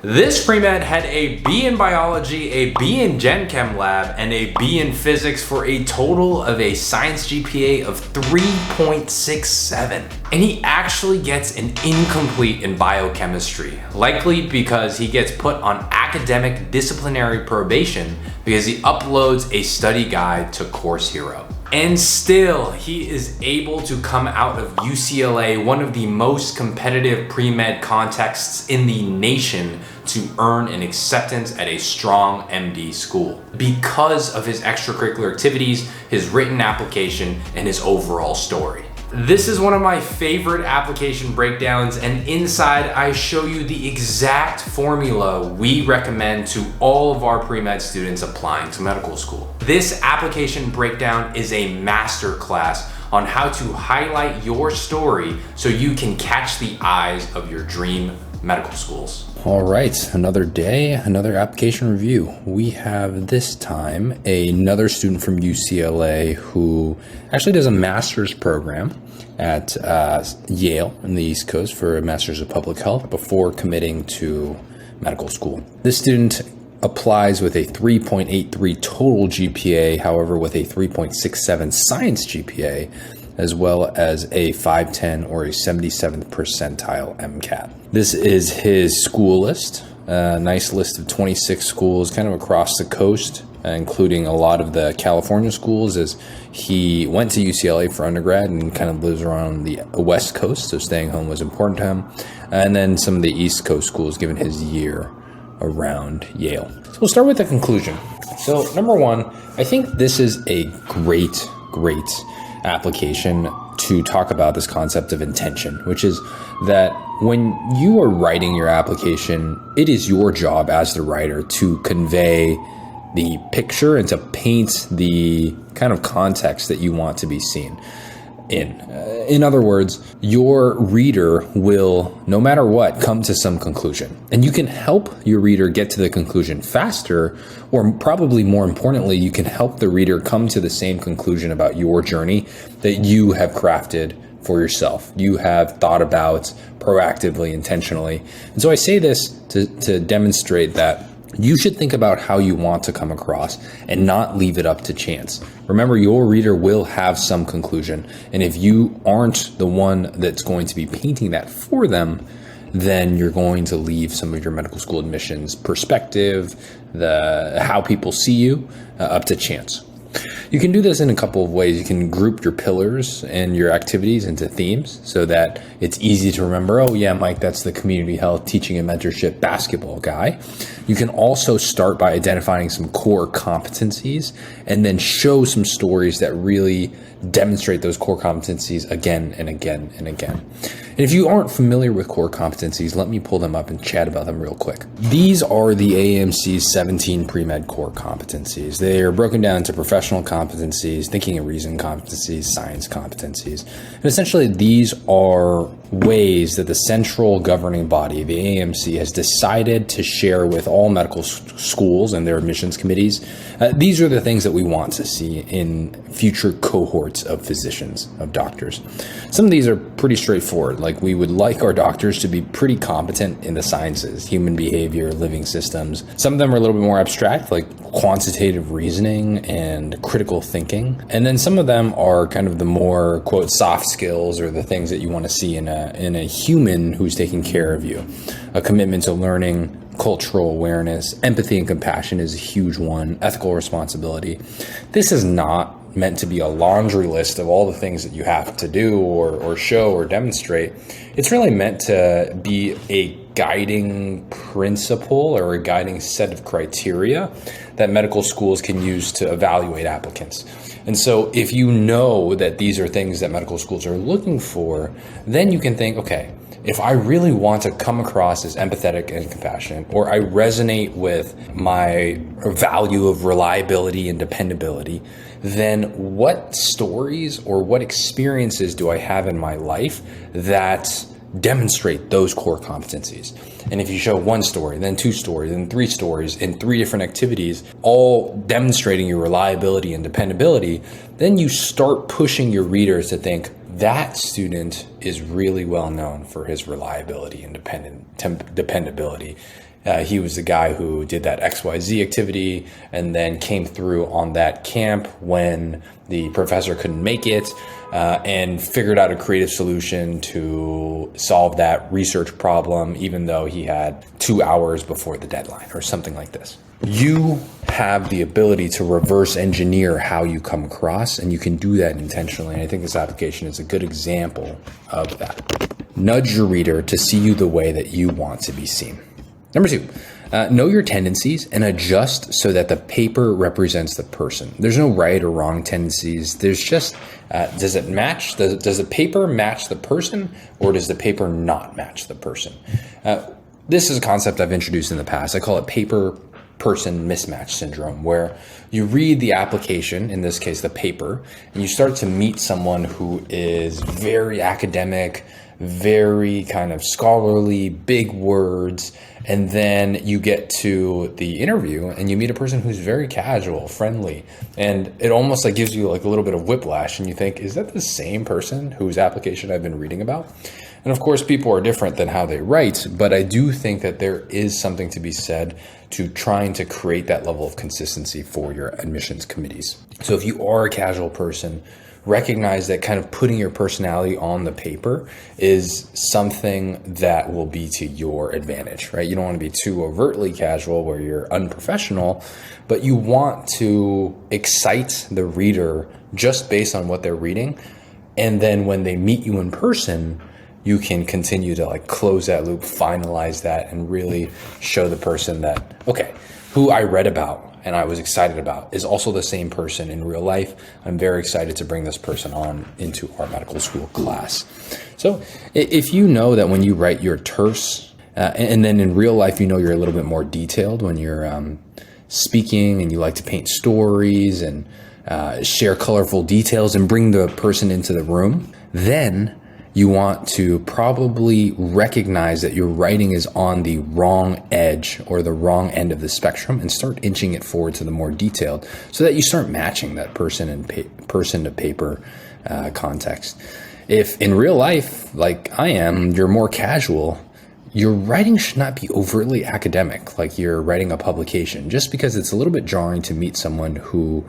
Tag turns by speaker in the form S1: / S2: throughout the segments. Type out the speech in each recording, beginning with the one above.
S1: This pre-med had a B in biology, a B in Gen Chem lab, and a B in physics for a total of a science GPA of 3.67. And he actually gets an incomplete in biochemistry, likely because he gets put on academic disciplinary probation because he uploads a study guide to Course Hero. And still, he is able to come out of UCLA, one of the most competitive pre-med contexts in the nation, to earn an acceptance at a strong MD school because of his extracurricular activities, his written application, and his overall story. This is one of my favorite application breakdowns, and inside I show you the exact formula we recommend to all of our pre-med students applying to medical school. This application breakdown is a masterclass on how to highlight your story so you can catch the eyes of your dream medical schools.
S2: All right, another day, another application review. We have this time another student from UCLA who actually does a master's program at Yale in the East Coast for a master's of public health before committing to medical school. This student applies with a 3.83 total GPA, however, with a 3.67 science GPA, as well as a 510 or a 77th percentile MCAT. This is his school list, a nice list of 26 schools kind of across the coast, including a lot of the California schools, as he went to UCLA for undergrad and kind of lives around the West Coast, so staying home was important to him. And then some of the East Coast schools given his year around Yale. So we'll start with the conclusion. So number one, I think this is a great application to talk about this concept of intention, which is that when you are writing your application, it is your job as the writer to convey the picture and to paint the kind of context that you want to be seen in. In other words, your reader will, no matter what, come to some conclusion. And you can help your reader get to the conclusion faster, or probably more importantly, you can help the reader come to the same conclusion about your journey that you have crafted for yourself. You have thought about proactively, intentionally. And so I say this to demonstrate that you should think about how you want to come across and not leave it up to chance. Remember, your reader will have some conclusion. And if you aren't the one that's going to be painting that for them, then you're going to leave some of your medical school admissions perspective, how people see you, up to chance. You can do this in a couple of ways. You can group your pillars and your activities into themes so that it's easy to remember, oh yeah, Mike, that's the community health, teaching and mentorship basketball guy. You can also start by identifying some core competencies and then show some stories that really demonstrate those core competencies again and again and again. And if you aren't familiar with core competencies, let me pull them up and chat about them real quick. These are the AMC's 17 pre-med core competencies. They are broken down into professional competencies, thinking and reasoning competencies, science competencies. And essentially, these are ways that the central governing body, the AMC, has decided to share with all medical schools and their admissions committees. These are the things that we want to see in future cohorts of physicians, of doctors. Some of these are pretty straightforward. Like, we would like our doctors to be pretty competent in the sciences, human behavior, living systems. Some of them are a little bit more abstract, like quantitative reasoning and critical thinking. And then some of them are kind of the more, quote, soft skills, or the things that you want to see in a human who's taking care of you. A commitment to learning, cultural awareness, empathy and compassion is a huge one, ethical responsibility. This is not meant to be a laundry list of all the things that you have to do or show or demonstrate. It's really meant to be a guiding principle or a guiding set of criteria that medical schools can use to evaluate applicants. And so if you know that these are things that medical schools are looking for, then you can think, okay, if I really want to come across as empathetic and compassionate, or I resonate with my value of reliability and dependability, then what stories or what experiences do I have in my life that demonstrate those core competencies? And if you show one story, then two stories, then three stories in three different activities, all demonstrating your reliability and dependability, then you start pushing your readers to think, that student is really well known for his reliability and dependability. he was the guy who did that XYZ activity and then came through on that camp when the professor couldn't make it, and figured out a creative solution to solve that research problem, even though he had 2 hours before the deadline or something like this. You have the ability to reverse engineer how you come across, and you can do that intentionally. And I think this application is a good example of that. Nudge your reader to see you the way that you want to be seen. Number 2, know your tendencies and adjust so that the paper represents the person. There's no right or wrong tendencies. There's just, does it match? Does the paper match the person, or does the paper not match the person? This is a concept I've introduced in the past. I call it paper-person mismatch syndrome, where you read the application, in this case, the paper, and you start to meet someone who is very academic, very kind of scholarly, big words, and then you get to the interview and you meet a person who's very casual, friendly, and it almost like gives you like a little bit of whiplash, and you think, is that the same person whose application I've been reading about? And of course, people are different than how they write, but I do think that there is something to be said to trying to create that level of consistency for your admissions committees. So if you are a casual person, recognize that kind of putting your personality on the paper is something that will be to your advantage, right? You don't want to be too overtly casual where you're unprofessional, but you want to excite the reader just based on what they're reading. And then when they meet you in person, you can continue to like close that loop, finalize that, and really show the person that, okay, who I read about and I was excited about is also the same person in real life. I'm very excited to bring this person on into our medical school class. So if you know that when you write, you're terse, and then in real life, you know you're a little bit more detailed when you're speaking, and you like to paint stories and share colorful details and bring the person into the room, then you want to probably recognize that your writing is on the wrong edge or the wrong end of the spectrum, and start inching it forward to the more detailed so that you start matching that person and person to paper context. If in real life, like I am, you're more casual, your writing should not be overtly academic, like you're writing a publication, just because it's a little bit jarring to meet someone who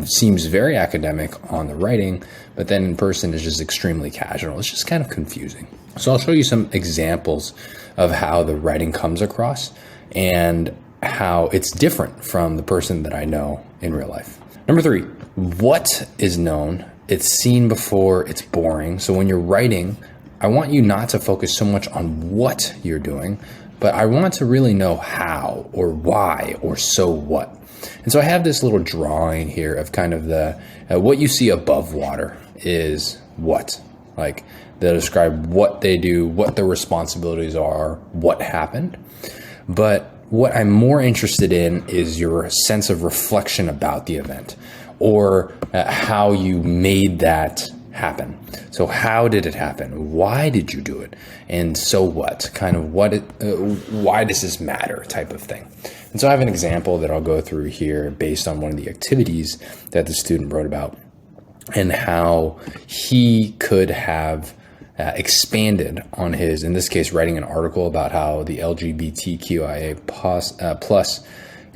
S2: seems very academic on the writing, but then in person is just extremely casual. It's just kind of confusing. So I'll show you some examples of how the writing comes across and how it's different from the person that I know in real life. Number 3, what is known, it's seen before, it's boring. So when you're writing, I want you not to focus so much on what you're doing, but I want to really know how or why or so what. And so I have this little drawing here of kind of the, what you see above water is what, like they'll describe what they do, what their responsibilities are, what happened. But what I'm more interested in is your sense of reflection about the event, or how you made that happen. So how did it happen? Why did you do it? And so what? Kind of what? Why does this matter? Type of thing. And so I have an example that I'll go through here based on one of the activities that the student wrote about, and how he could have expanded on his, in this case, writing an article about how the LGBTQIA plus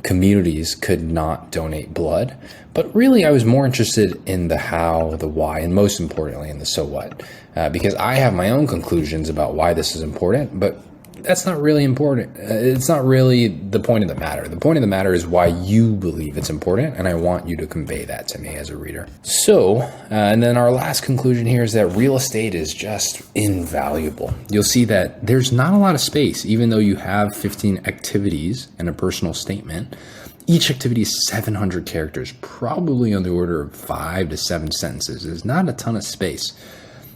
S2: communities could not donate blood. But really, I was more interested in the how, the why, and most importantly, in the so what, because I have my own conclusions about why this is important, but that's not really important. It's not really the point of the matter. The point of the matter is why you believe it's important, and I want you to convey that to me as a reader. So, and then our last conclusion here is that real estate is just invaluable. You'll see that there's not a lot of space, even though you have 15 activities and a personal statement. Each activity is 700 characters, probably on the order of 5 to 7 sentences. There's not a ton of space.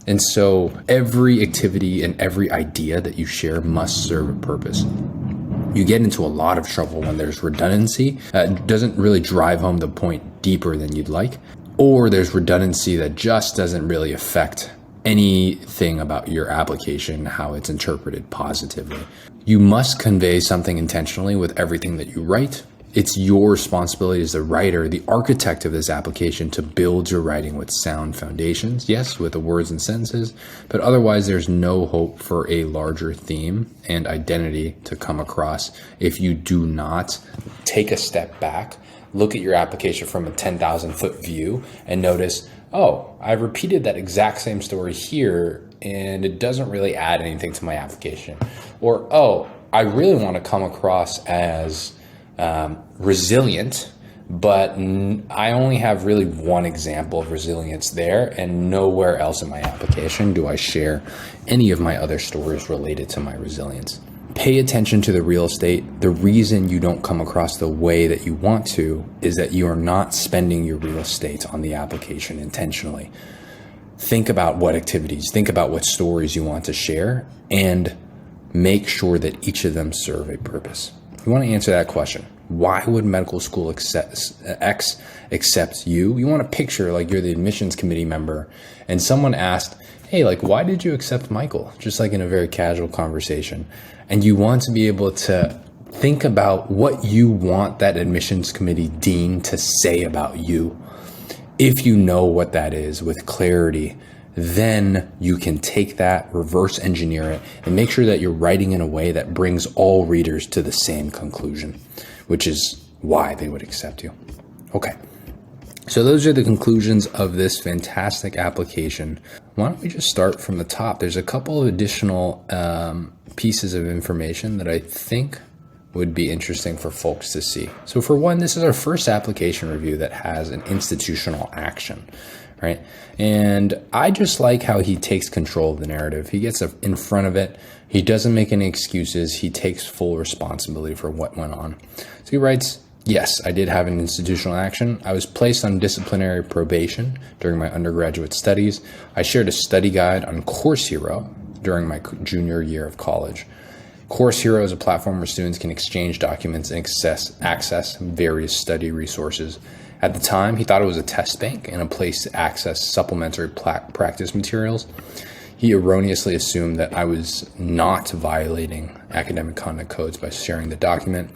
S2: And so every activity and every idea that you share must serve a purpose. You get into a lot of trouble when there's redundancy. It doesn't really drive home the point deeper than you'd like, or there's redundancy that just doesn't really affect anything about your application, how it's interpreted positively. You must convey something intentionally with everything that you write. It's your responsibility as the writer, the architect of this application, to build your writing with sound foundations. Yes, with the words and sentences, but otherwise there's no hope for a larger theme and identity to come across if you do not take a step back, look at your application from a 10,000 foot view and notice, oh, I repeated that exact same story here and it doesn't really add anything to my application. Or, oh, I really want to come across as resilient, but I only have really one example of resilience there, and nowhere else in my application do I share any of my other stories related to my resilience. Pay attention to the real estate. The reason you don't come across the way that you want to is that you are not spending your real estate on the application intentionally. Think about what activities, think about what stories you want to share, and make sure that each of them serve a purpose. You want to answer that question. Why would medical school X accept you? You want to picture like you're the admissions committee member and someone asked, hey, like, why did you accept Michael? Just like in a very casual conversation. And you want to be able to think about what you want that admissions committee dean to say about you. If you know what that is with clarity, then you can take that, reverse engineer it, and make sure that you're writing in a way that brings all readers to the same conclusion, which is why they would accept you. Okay, so those are the conclusions of this fantastic application. Why don't we just start from the top? There's a couple of additional pieces of information that I think would be interesting for folks to see. So for one, this is our first application review that has an institutional action. Right. And I just like how he takes control of the narrative. He gets in front of it. He doesn't make any excuses. He takes full responsibility for what went on. So he writes, yes, I did have an institutional action. I was placed on disciplinary probation during my undergraduate studies. I shared a study guide on Course Hero during my junior year of college. Course Hero is a platform where students can exchange documents and access various study resources. At the time, he thought it was a test bank and a place to access supplementary practice materials. He erroneously assumed that I was not violating academic conduct codes by sharing the document.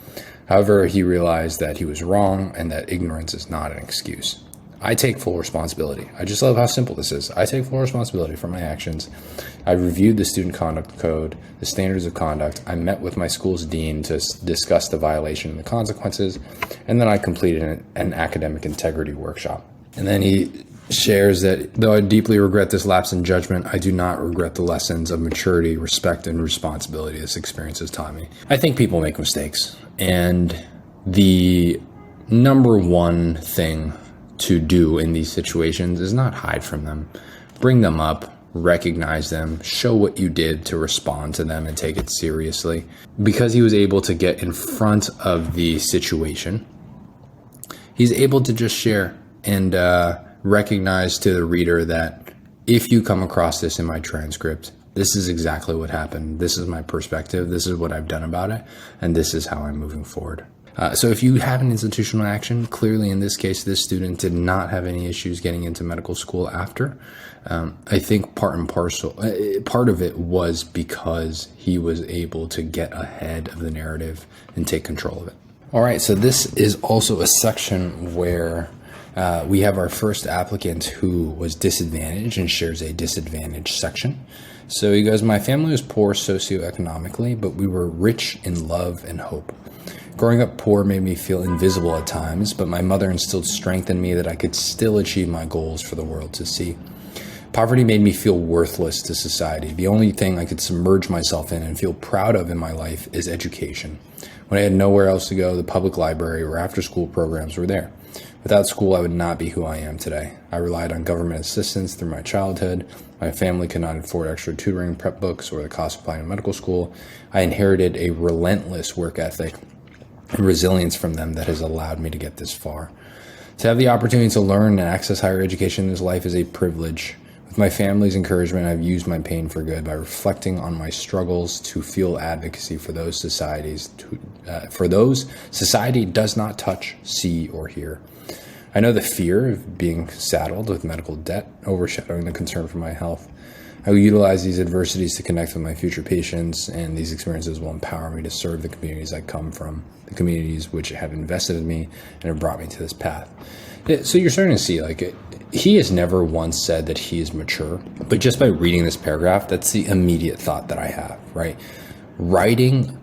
S2: However, he realized that he was wrong and that ignorance is not an excuse. I take full responsibility. I just love how simple this is. I take full responsibility for my actions. I reviewed the student conduct code, the standards of conduct. I met with my school's dean to discuss the violation and the consequences. And then I completed an academic integrity workshop. And then he shares that though I deeply regret this lapse in judgment, I do not regret the lessons of maturity, respect, and responsibility this experience has taught me. I think people make mistakes. And the number one thing to do in these situations is not hide from them. Bring them up, recognize them, show what you did to respond to them and take it seriously. Because he was able to get in front of the situation, he's able to just share and recognize to the reader that if you come across this in my transcript, this is exactly what happened. This is my perspective. This is what I've done about it. And this is how I'm moving forward. So if you have an institutional action, clearly in this case, this student did not have any issues getting into medical school after. I think part of it was because he was able to get ahead of the narrative and take control of it. All right, so this is also a section where we have our first applicant who was disadvantaged and shares a disadvantaged section. So he goes, my family was poor socioeconomically, but we were rich in love and hope. Growing up poor made me feel invisible at times, but my mother instilled strength in me that I could still achieve my goals for the world to see. Poverty made me feel worthless to society. The only thing I could submerge myself in and feel proud of in my life is education. When I had nowhere else to go, the public library or after-school programs were there. Without school, I would not be who I am today. I relied on government assistance through my childhood. My family could not afford extra tutoring, prep books, or the cost of applying to medical school. I inherited a relentless work ethic and resilience from them that has allowed me to get this far. To have the opportunity to learn and access higher education in this life is a privilege. With my family's encouragement, I've used my pain for good by reflecting on my struggles to feel advocacy for those society does not touch, see, or hear. I know the fear of being saddled with medical debt overshadowing the concern for my health. I will utilize these adversities to connect with my future patients, and these experiences will empower me to serve the communities I come from, the communities which have invested in me and have brought me to this path. So you're starting to see, like, he has never once said that he is mature, but just by reading this paragraph, that's the immediate thought that I have, right? Writing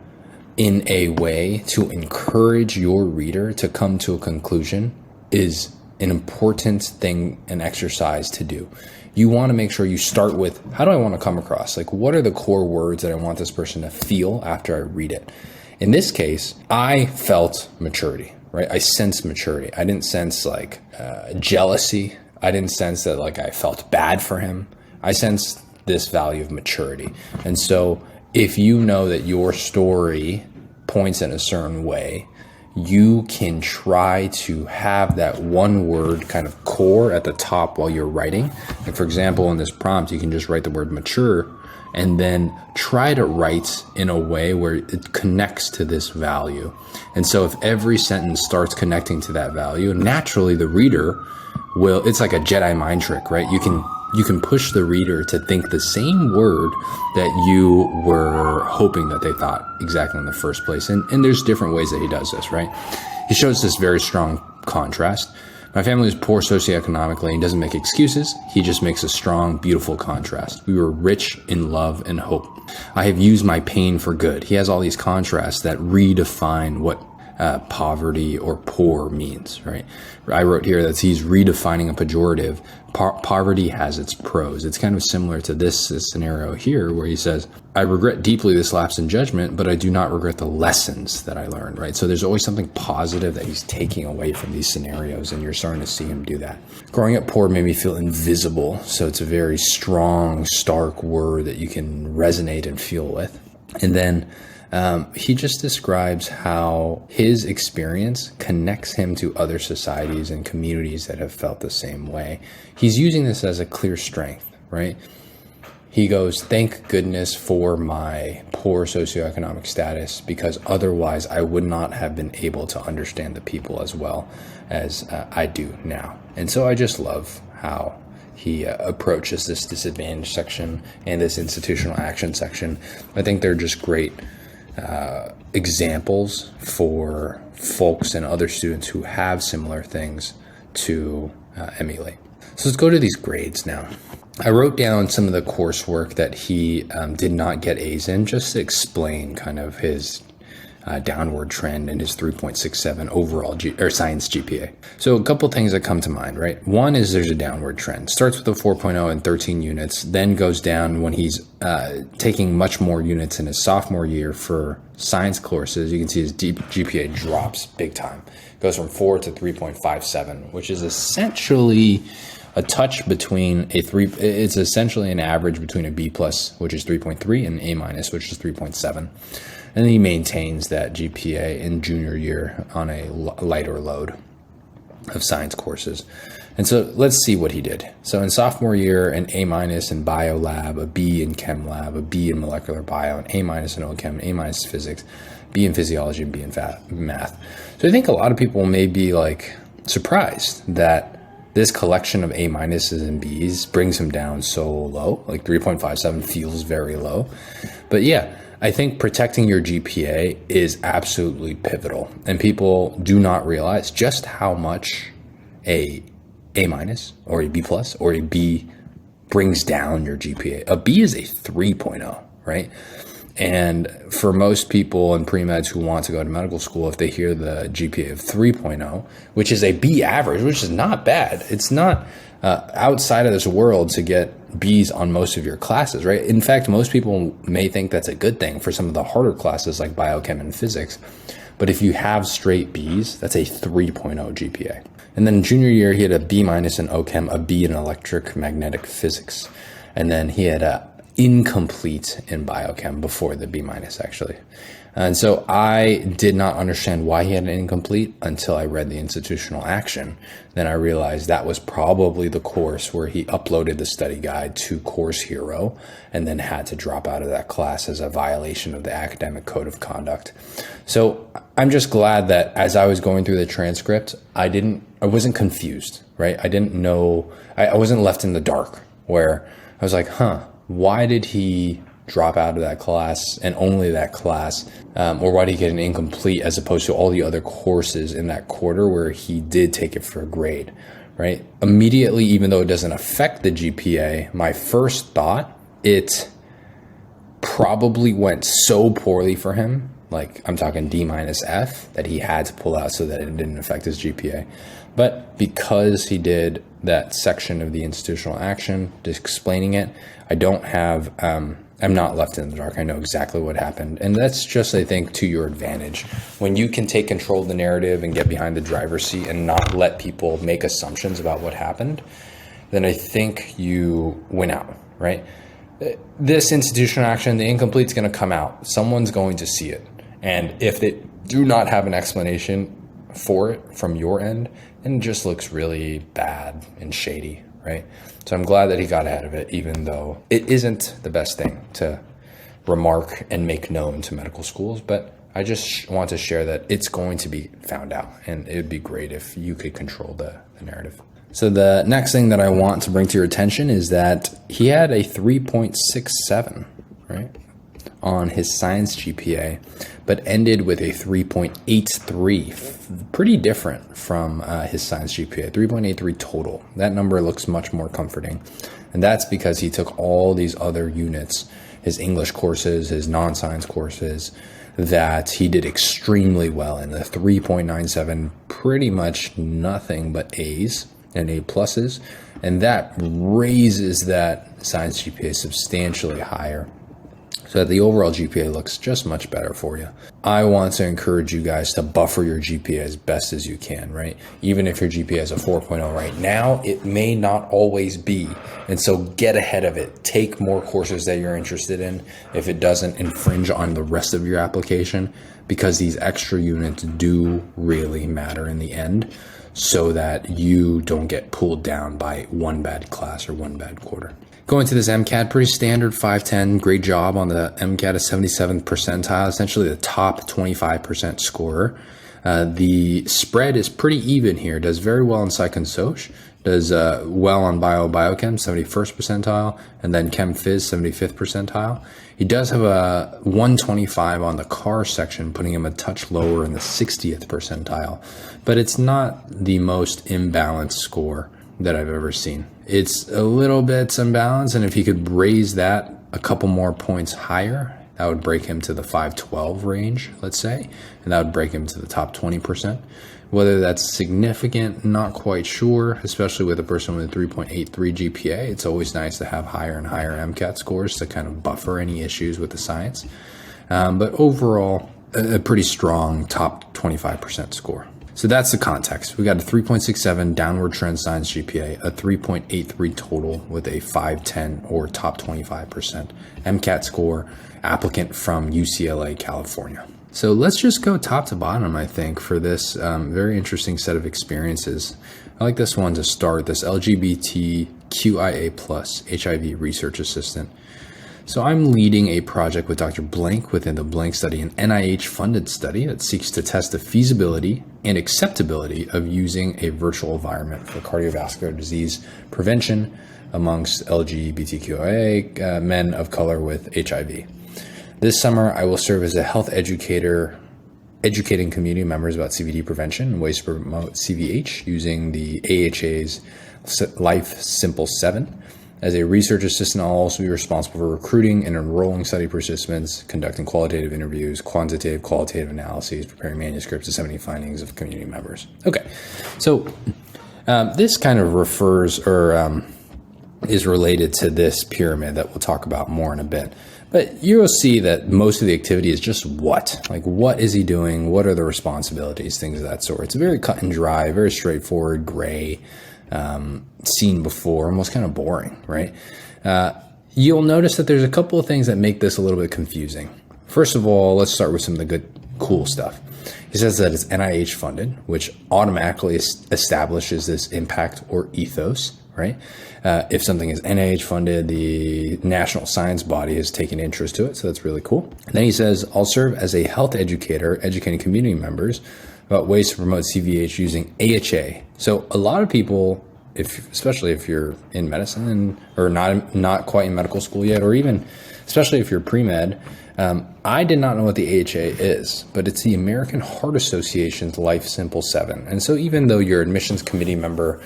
S2: in a way to encourage your reader to come to a conclusion is an important thing, an exercise to do. You want to make sure you start with, how do I want to come across? Like, what are the core words that I want this person to feel after I read it? In this case, I felt maturity, right? I sensed maturity. I didn't sense like jealousy. I didn't sense that like I felt bad for him. I sensed this value of maturity. And so if you know that your story points in a certain way, you can try to have that one word kind of core at the top while you're writing. Like, for example, in this prompt, you can just write the word mature and then try to write in a way where it connects to this value. And so if every sentence starts connecting to that value, naturally the reader will, it's like a Jedi mind trick, right? You can push the reader to think the same word that you were hoping that they thought exactly in the first place. And there's different ways that he does this, right? He shows this very strong contrast. My family is poor socioeconomically and doesn't make excuses. He just makes a strong, beautiful contrast. We were rich in love and hope. I have used my pain for good. He has all these contrasts that redefine what poverty or poor means, right? I wrote here that he's redefining a pejorative. Poverty has its pros. It's kind of similar to this scenario here where he says, I regret deeply this lapse in judgment, but I do not regret the lessons that I learned, right? So there's always something positive that he's taking away from these scenarios, and you're starting to see him do that. Growing up poor made me feel invisible. So it's a very strong, stark word that you can resonate and feel with. And then he just describes how his experience connects him to other societies and communities that have felt the same way. He's using this as a clear strength, right? He goes, thank goodness for my poor socioeconomic status, because otherwise I would not have been able to understand the people as well as I do now. And so I just love how he approaches this disadvantage section and this institutional action section. I think they're just great examples for folks and other students who have similar things to emulate. So let's go to these grades now. I wrote down some of the coursework that he did not get A's in, just to explain kind of his downward trend in his 3.67 overall science GPA. So a couple things that come to mind, right? One is there's a downward trend. Starts with a 4.0 and 13 units, then goes down when he's taking much more units in his sophomore year for science courses. You can see his GPA drops big time. Goes from 4 to 3.57, which is essentially a touch between it's essentially an average between a B plus, which is 3.3, and A minus, which is 3.7. And then he maintains that GPA in junior year on a lighter load of science courses. And so let's see what he did. So in sophomore year, an A minus in bio lab, a B in chem lab, a B in molecular bio, an A minus in OChem, an A minus physics, B in physiology, and B in math. So I think a lot of people may be like surprised that this collection of A minuses and B's brings him down so low. Like 3.57 feels very low. But yeah, I think protecting your GPA is absolutely pivotal, and people do not realize just how much a minus or a B plus or a B brings down your GPA. A B is a 3.0, right? And for most people in premeds who want to go to medical school, if they hear the GPA of 3.0, which is a B average, which is not bad. It's not outside of this world to get B's on most of your classes, right? In fact, most people may think that's a good thing for some of the harder classes like biochem and physics. But if you have straight B's, that's a 3.0 GPA. And then junior year, he had a B minus in OChem, a B in electromagnetic physics. And then he had a incomplete in biochem before the B minus actually. And so I did not understand why he had an incomplete until I read the institutional action. Then I realized that was probably the course where he uploaded the study guide to Course Hero and then had to drop out of that class as a violation of the academic code of conduct. So I'm just glad that as I was going through the transcript, I wasn't confused, right? I didn't know, I wasn't left in the dark where I was like, why did he drop out of that class and only that class? Or why did he get an incomplete as opposed to all the other courses in that quarter where he did take it for a grade, right? Immediately, even though it doesn't affect the GPA, my first thought, it probably went so poorly for him, like I'm talking D-F, that he had to pull out so that it didn't affect his GPA. But because he did that section of the institutional action, just explaining it, I don't have, I'm not left in the dark. I know exactly what happened. And that's just, I think, to your advantage. When you can take control of the narrative and get behind the driver's seat and not let people make assumptions about what happened, then I think you win out, right? This institutional action, the incomplete's going to come out. Someone's going to see it. And if they do not have an explanation for it from your end, then it just looks really bad and shady, right? So I'm glad that he got ahead of it, even though it isn't the best thing to remark and make known to medical schools. But I just want to share that it's going to be found out, and it would be great if you could control the narrative. So the next thing that I want to bring to your attention is that he had a 3.67, right, on his science GPA, but ended with a 3.83, pretty different from his science GPA, 3.83 total. That number looks much more comforting. And that's because he took all these other units, his English courses, his non-science courses, that he did extremely well in. The 3.97, pretty much nothing but A's and A pluses. And that raises that science GPA substantially higher, so that the overall GPA looks just much better for you. I want to encourage you guys to buffer your GPA as best as you can, right? Even if your GPA is a 4.0 right now, it may not always be. And so get ahead of it. Take more courses that you're interested in if it doesn't infringe on the rest of your application, because these extra units do really matter in the end, so that you don't get pulled down by one bad class or one bad quarter. Going to this MCAT, pretty standard 510, great job on the MCAT, a 77th percentile, essentially the top 25% scorer. The spread is pretty even here, does very well in Psych and Soc, does well on Biochem, 71st percentile, and then Chem Phys, 75th percentile. He does have a 125 on the CAR section, putting him a touch lower in the 60th percentile, but it's not the most imbalanced score that I've ever seen. It's a little bit imbalanced, and if he could raise that a couple more points higher, that would break him to the 512 range, let's say, and that would break him to the top 20%. Whether that's significant, not quite sure, especially with a person with a 3.83 GPA. It's always nice to have higher and higher MCAT scores to kind of buffer any issues with the science. But overall, a pretty strong top 25% score. So that's the context. We got a 3.67 downward trend science GPA, a 3.83 total with a 510 or top 25% MCAT score, applicant from UCLA, California. So let's just go top to bottom, I think, for this very interesting set of experiences. I like this one to start, this LGBTQIA plus HIV research assistant. So I'm leading a project with Dr. Blank within the Blank study, an NIH-funded study that seeks to test the feasibility and acceptability of using a virtual environment for cardiovascular disease prevention amongst LGBTQIA men of color with HIV. This summer, I will serve as a health educator, educating community members about CVD prevention and ways to promote CVH using the AHA's Life Simple 7. As a research assistant, I'll also be responsible for recruiting and enrolling study participants, conducting qualitative interviews, quantitative, qualitative analyses, preparing manuscripts, disseminating findings of community members. Okay, so this kind of refers or is related to this pyramid that we'll talk about more in a bit. But you'll see that most of the activity is just what? Like, what is he doing? What are the responsibilities? Things of that sort. It's very cut and dry, very straightforward, gray, seen before, almost kind of boring, right? You'll notice that there's a couple of things that make this a little bit confusing. First of all, let's start with some of the good, cool stuff. He says that it's NIH funded, which automatically establishes this impact or ethos, right? If something is NIH funded, the national science body has taken interest to it, so that's really cool. And then he says, I'll serve as a health educator, educating community members about ways to promote CVH using AHA. So a lot of people especially if you're in medicine or not quite in medical school yet, or even especially if you're pre-med. I did not know what the AHA is, but it's the American Heart Association's Life Simple 7. And so even though your admissions committee member,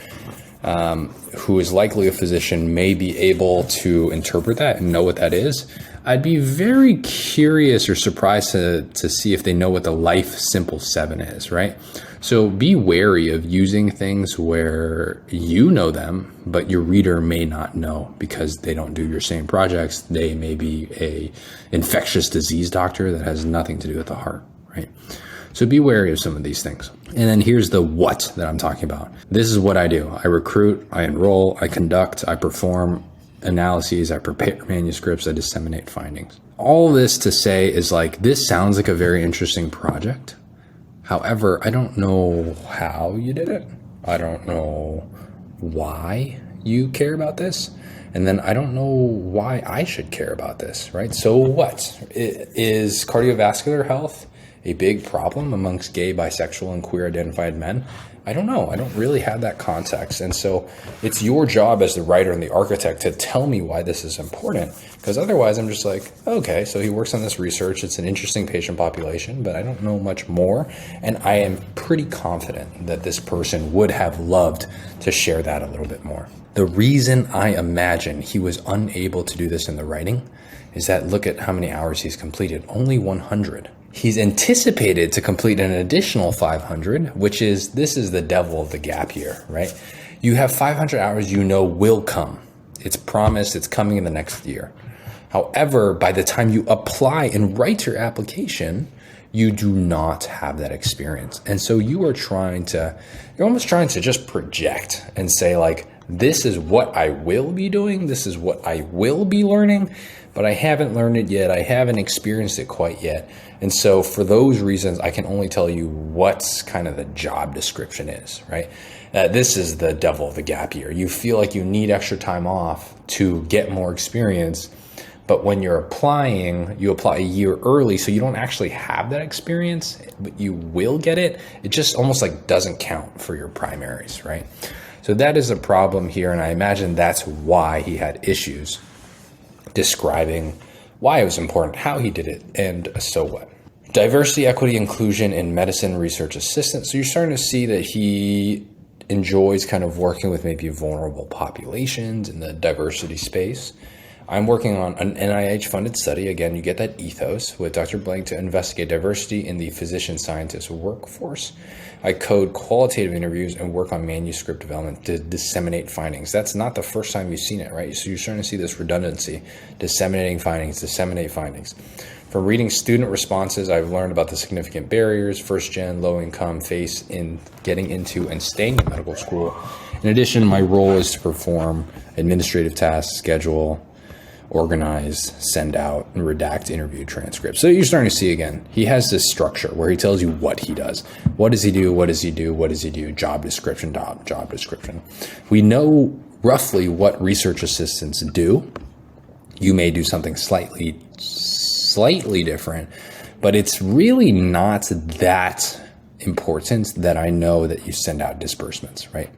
S2: who is likely a physician, may be able to interpret that and know what that is, I'd be very curious or surprised to see if they know what the Life Simple 7 is, right? So be wary of using things where you know them, but your reader may not know because they don't do your same projects. They may be a infectious disease doctor that has nothing to do with the heart, right? So be wary of some of these things. And then here's the what that I'm talking about. This is what I do. I recruit, I enroll, I conduct, I perform analyses, I prepare manuscripts, I disseminate findings. All this to say is like, this sounds like a very interesting project. However, I don't know how you did it. I don't know why you care about this. And then I don't know why I should care about this, right? So what? Is cardiovascular health a big problem amongst gay, bisexual, and queer identified men? I don't know. I don't really have that context. And so it's your job as the writer and the architect to tell me why this is important. Because otherwise I'm just like, okay, so he works on this research. It's an interesting patient population, but I don't know much more. And I am pretty confident that this person would have loved to share that a little bit more. The reason I imagine he was unable to do this in the writing is that look at how many hours he's completed, only 100. He's anticipated to complete an additional 500, this is the devil of the gap year, right? You have 500 hours you know will come. It's promised, it's coming in the next year. However, by the time you apply and write your application, you do not have that experience. And so you're almost trying to just project and say like, this is what I will be doing. This is what I will be learning, but I haven't learned it yet. I haven't experienced it quite yet. And so for those reasons, I can only tell you what's kind of the job description is, right? This is the devil of the gap year. You feel like you need extra time off to get more experience, but when you're applying, you apply a year early, so you don't actually have that experience, but you will get it. It just almost like doesn't count for your primaries, right? So that is a problem here, and I imagine that's why he had issues describing why it was important, how he did it, and so what. Diversity, equity, inclusion in medicine research assistant. So you're starting to see that he enjoys kind of working with maybe vulnerable populations in the diversity space. I'm working on an NIH-funded study. Again, you get that ethos with Dr. Blank to investigate diversity in the physician-scientist workforce. I code qualitative interviews and work on manuscript development to disseminate findings. That's not the first time you've seen it, right? So you're starting to see this redundancy, disseminate findings. From reading student responses, I've learned about the significant barriers first-gen, low-income face in getting into and staying in medical school. In addition, my role is to perform administrative tasks, schedule, organize, send out, and redact interview transcripts. So you're starting to see again, he has this structure where he tells you what he does. What does he do? What does he do? What does he do? Job description, job description. We know roughly what research assistants do. You may do something slightly different, but it's really not that important that I know that you send out disbursements, right?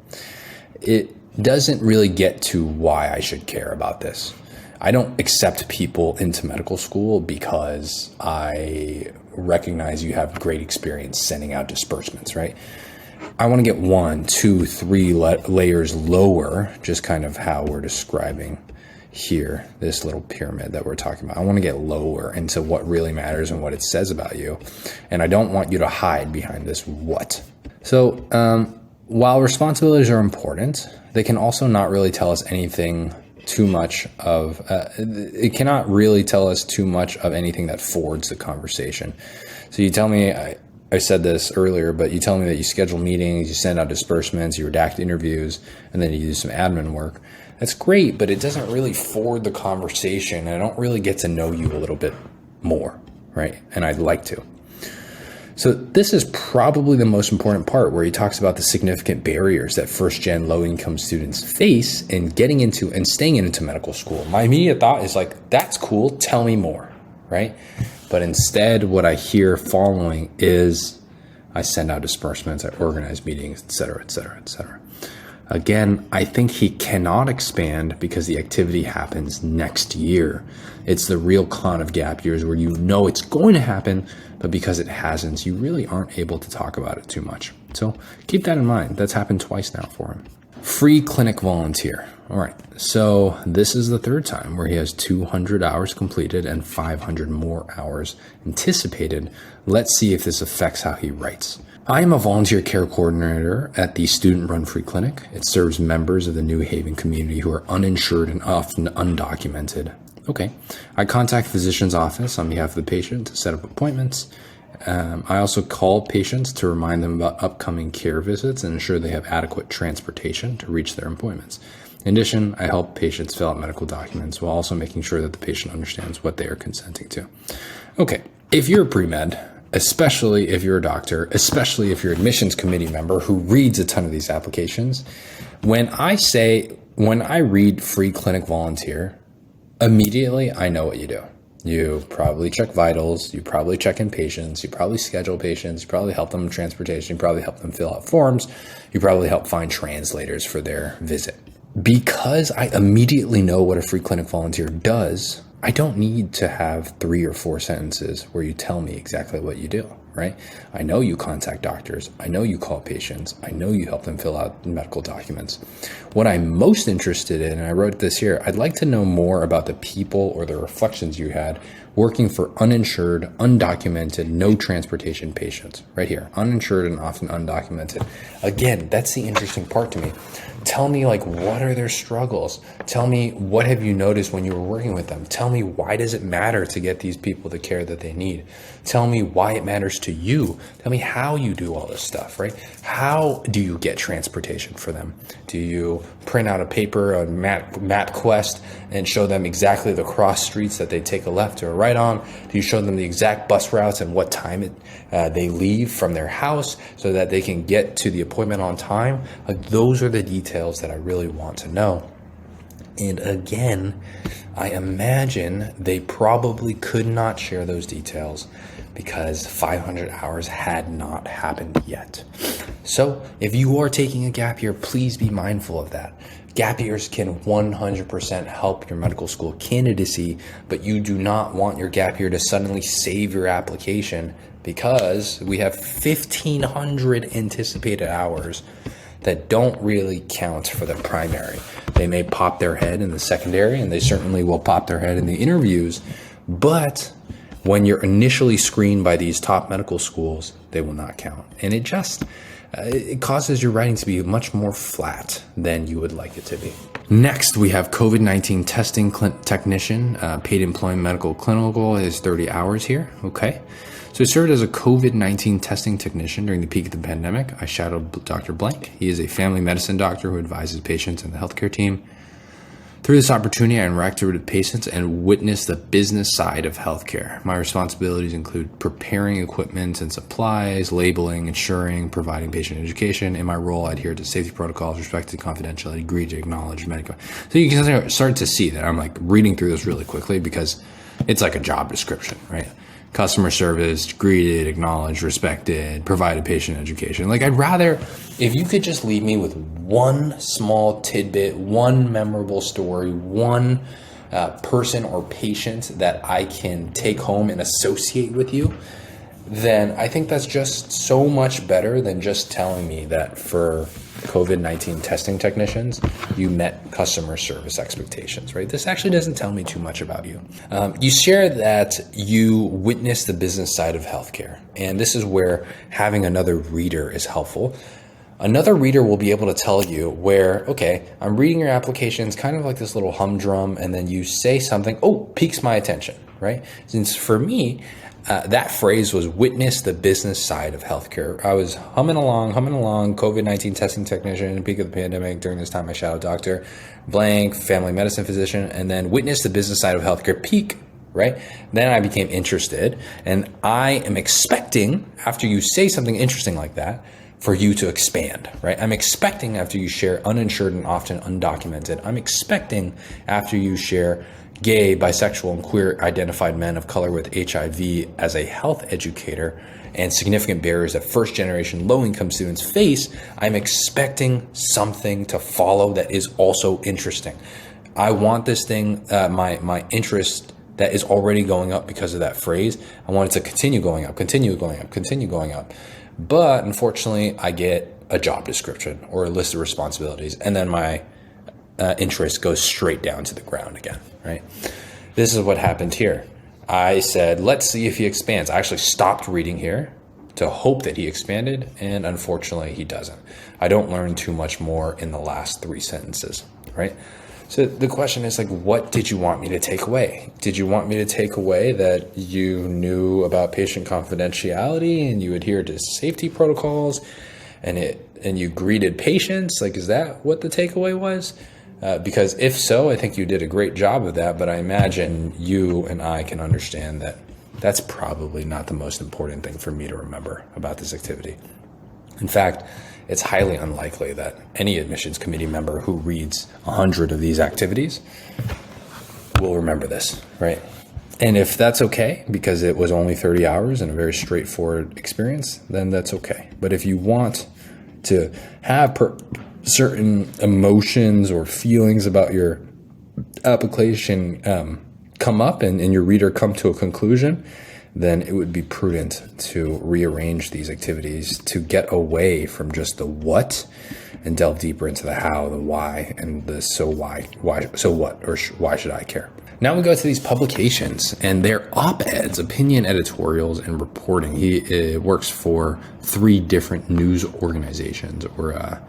S2: It doesn't really get to why I should care about this. I don't accept people into medical school because I recognize you have great experience sending out disbursements, right? I want to get 1, 2, 3 layers lower, just kind of how we're describing here, this little pyramid that we're talking about. I want to get lower into what really matters and what it says about you. And I don't want you to hide behind this what. So while responsibilities are important, they can also not really tell us anything too much of, it cannot really tell us too much of anything that forwards the conversation. So you tell me, I said this earlier, but you tell me that you schedule meetings, you send out disbursements, you redact interviews, and then you do some admin work. That's great, but it doesn't really forward the conversation. And I don't really get to know you a little bit more, right? And I'd like to. So this is probably the most important part where he talks about the significant barriers that first-gen low-income students face in getting into and staying into medical school. My immediate thought is like, that's cool, tell me more, right? But instead, what I hear following is I send out disbursements, I organize meetings, et cetera, et cetera, et cetera. Again, I think he cannot expand because the activity happens next year. It's the real con of gap years where you know it's going to happen, but because it hasn't, you really aren't able to talk about it too much. So keep that in mind. That's happened twice now for him. Free clinic volunteer. All right, so this is the third time where he has 200 hours completed and 500 more hours anticipated. Let's see if this affects how he writes. I am a volunteer care coordinator at the student-run free clinic. It serves members of the New Haven community who are uninsured and often undocumented. Okay. I contact the physician's office on behalf of the patient to set up appointments. I also call patients to remind them about upcoming care visits and ensure they have adequate transportation to reach their appointments. In addition, I help patients fill out medical documents while also making sure that the patient understands what they are consenting to. Okay. If you're a pre-med, especially if you're a doctor, especially if you're an admissions committee member who reads a ton of these applications, when I read free clinic volunteer, immediately I know what you do. You probably check vitals, you probably check in patients, you probably schedule patients, you probably help them with transportation, you probably help them fill out forms, you probably help find translators for their visit. Because I immediately know what a free clinic volunteer does, I don't need to have 3 or 4 sentences where you tell me exactly what you do, right? I know you contact doctors. I know you call patients. I know you help them fill out medical documents. What I'm most interested in, and I wrote this here, I'd like to know more about the people or the reflections you had working for uninsured, undocumented, no transportation patients. Right here, uninsured and often undocumented. Again, that's the interesting part to me. Tell me, what are their struggles? Tell me, what have you noticed when you were working with them? Tell me, why does it matter to get these people the care that they need? Tell me why it matters to you. Tell me how you do all this stuff, right? How do you get transportation for them? Do you print out a paper on MapQuest and show them exactly the cross streets that they take a left or a right on? Do you show them the exact bus routes and what time they leave from their house so that they can get to the appointment on time? Those are the details that I really want to know. And again, I imagine they probably could not share those details because 500 hours had not happened yet. So if you are taking a gap year, please be mindful of that. Gap years can 100% help your medical school candidacy, but you do not want your gap year to suddenly save your application because we have 1,500 anticipated hours that don't really count for the primary. They may pop their head in the secondary, and they certainly will pop their head in the interviews, but when you're initially screened by these top medical schools, they will not count. And it causes your writing to be much more flat than you would like it to be. Next, we have COVID-19 testing technician, paid employment medical clinical is 30 hours here. Okay. So I served as a COVID-19 testing technician during the peak of the pandemic. I shadowed Dr. Blank. He is a family medicine doctor who advises patients and the healthcare team. Through this opportunity, I interacted with patients and witnessed the business side of healthcare. My responsibilities include preparing equipment and supplies, labeling, insuring, providing patient education. In my role, I adhere to safety protocols, respected confidentiality, agree to acknowledge medical. So you can start to see that I'm reading through this really quickly because it's like a job description, right? Customer service, greeted, acknowledged, respected, provided patient education. I'd rather, if you could just leave me with one small tidbit, one memorable story, one person or patient that I can take home and associate with you, then I think that's just so much better than just telling me that for COVID-19 testing technicians, you met customer service expectations, right? This actually doesn't tell me too much about you. You share that you witness the business side of healthcare, and this is where having another reader is helpful. Another reader will be able to tell you where, okay, I'm reading your applications, kind of like this little humdrum, and then you say something, piques my attention, right? Since for me, that phrase was witness the business side of healthcare. I was humming along, COVID-19 testing technician, peak of the pandemic. During this time, I shadowed Dr. Blank, family medicine physician, and then witness the business side of healthcare peak, right? Then I became interested, and I am expecting, after you say something interesting like that, for you to expand, right? I'm expecting after you share uninsured and often undocumented, I'm expecting after you share gay, bisexual, and queer identified men of color with HIV as a health educator and significant barriers that first generation low income students face, I'm expecting something to follow that is also interesting. I want this thing, my interest that is already going up because of that phrase, I want it to continue going up, continue going up, continue going up. But unfortunately, I get a job description or a list of responsibilities, and then my interest goes straight down to the ground again, right? This is what happened here. I said, let's see if he expands. I actually stopped reading here to hope that he expanded, and unfortunately he doesn't. I don't learn too much more in the last 3 sentences, right? So the question is like, what did you want me to take away? Did you want me to take away that you knew about patient confidentiality and you adhered to safety protocols and you greeted patients? Like, is that what the takeaway was? Because if so, I think you did a great job of that, but I imagine you and I can understand that that's probably not the most important thing for me to remember about this activity. In fact, it's highly unlikely that any admissions committee member who reads 100 of these activities will remember this, right? And if that's okay, because it was only 30 hours and a very straightforward experience, then that's okay. But if you want to have certain emotions or feelings about your application come up and your reader come to a conclusion, then it would be prudent to rearrange these activities to get away from just the what and delve deeper into the how, the why, and the so why, so what, or why should I care? Now we go to these publications and their op-eds, opinion editorials, and reporting. He works for 3 different news organizations or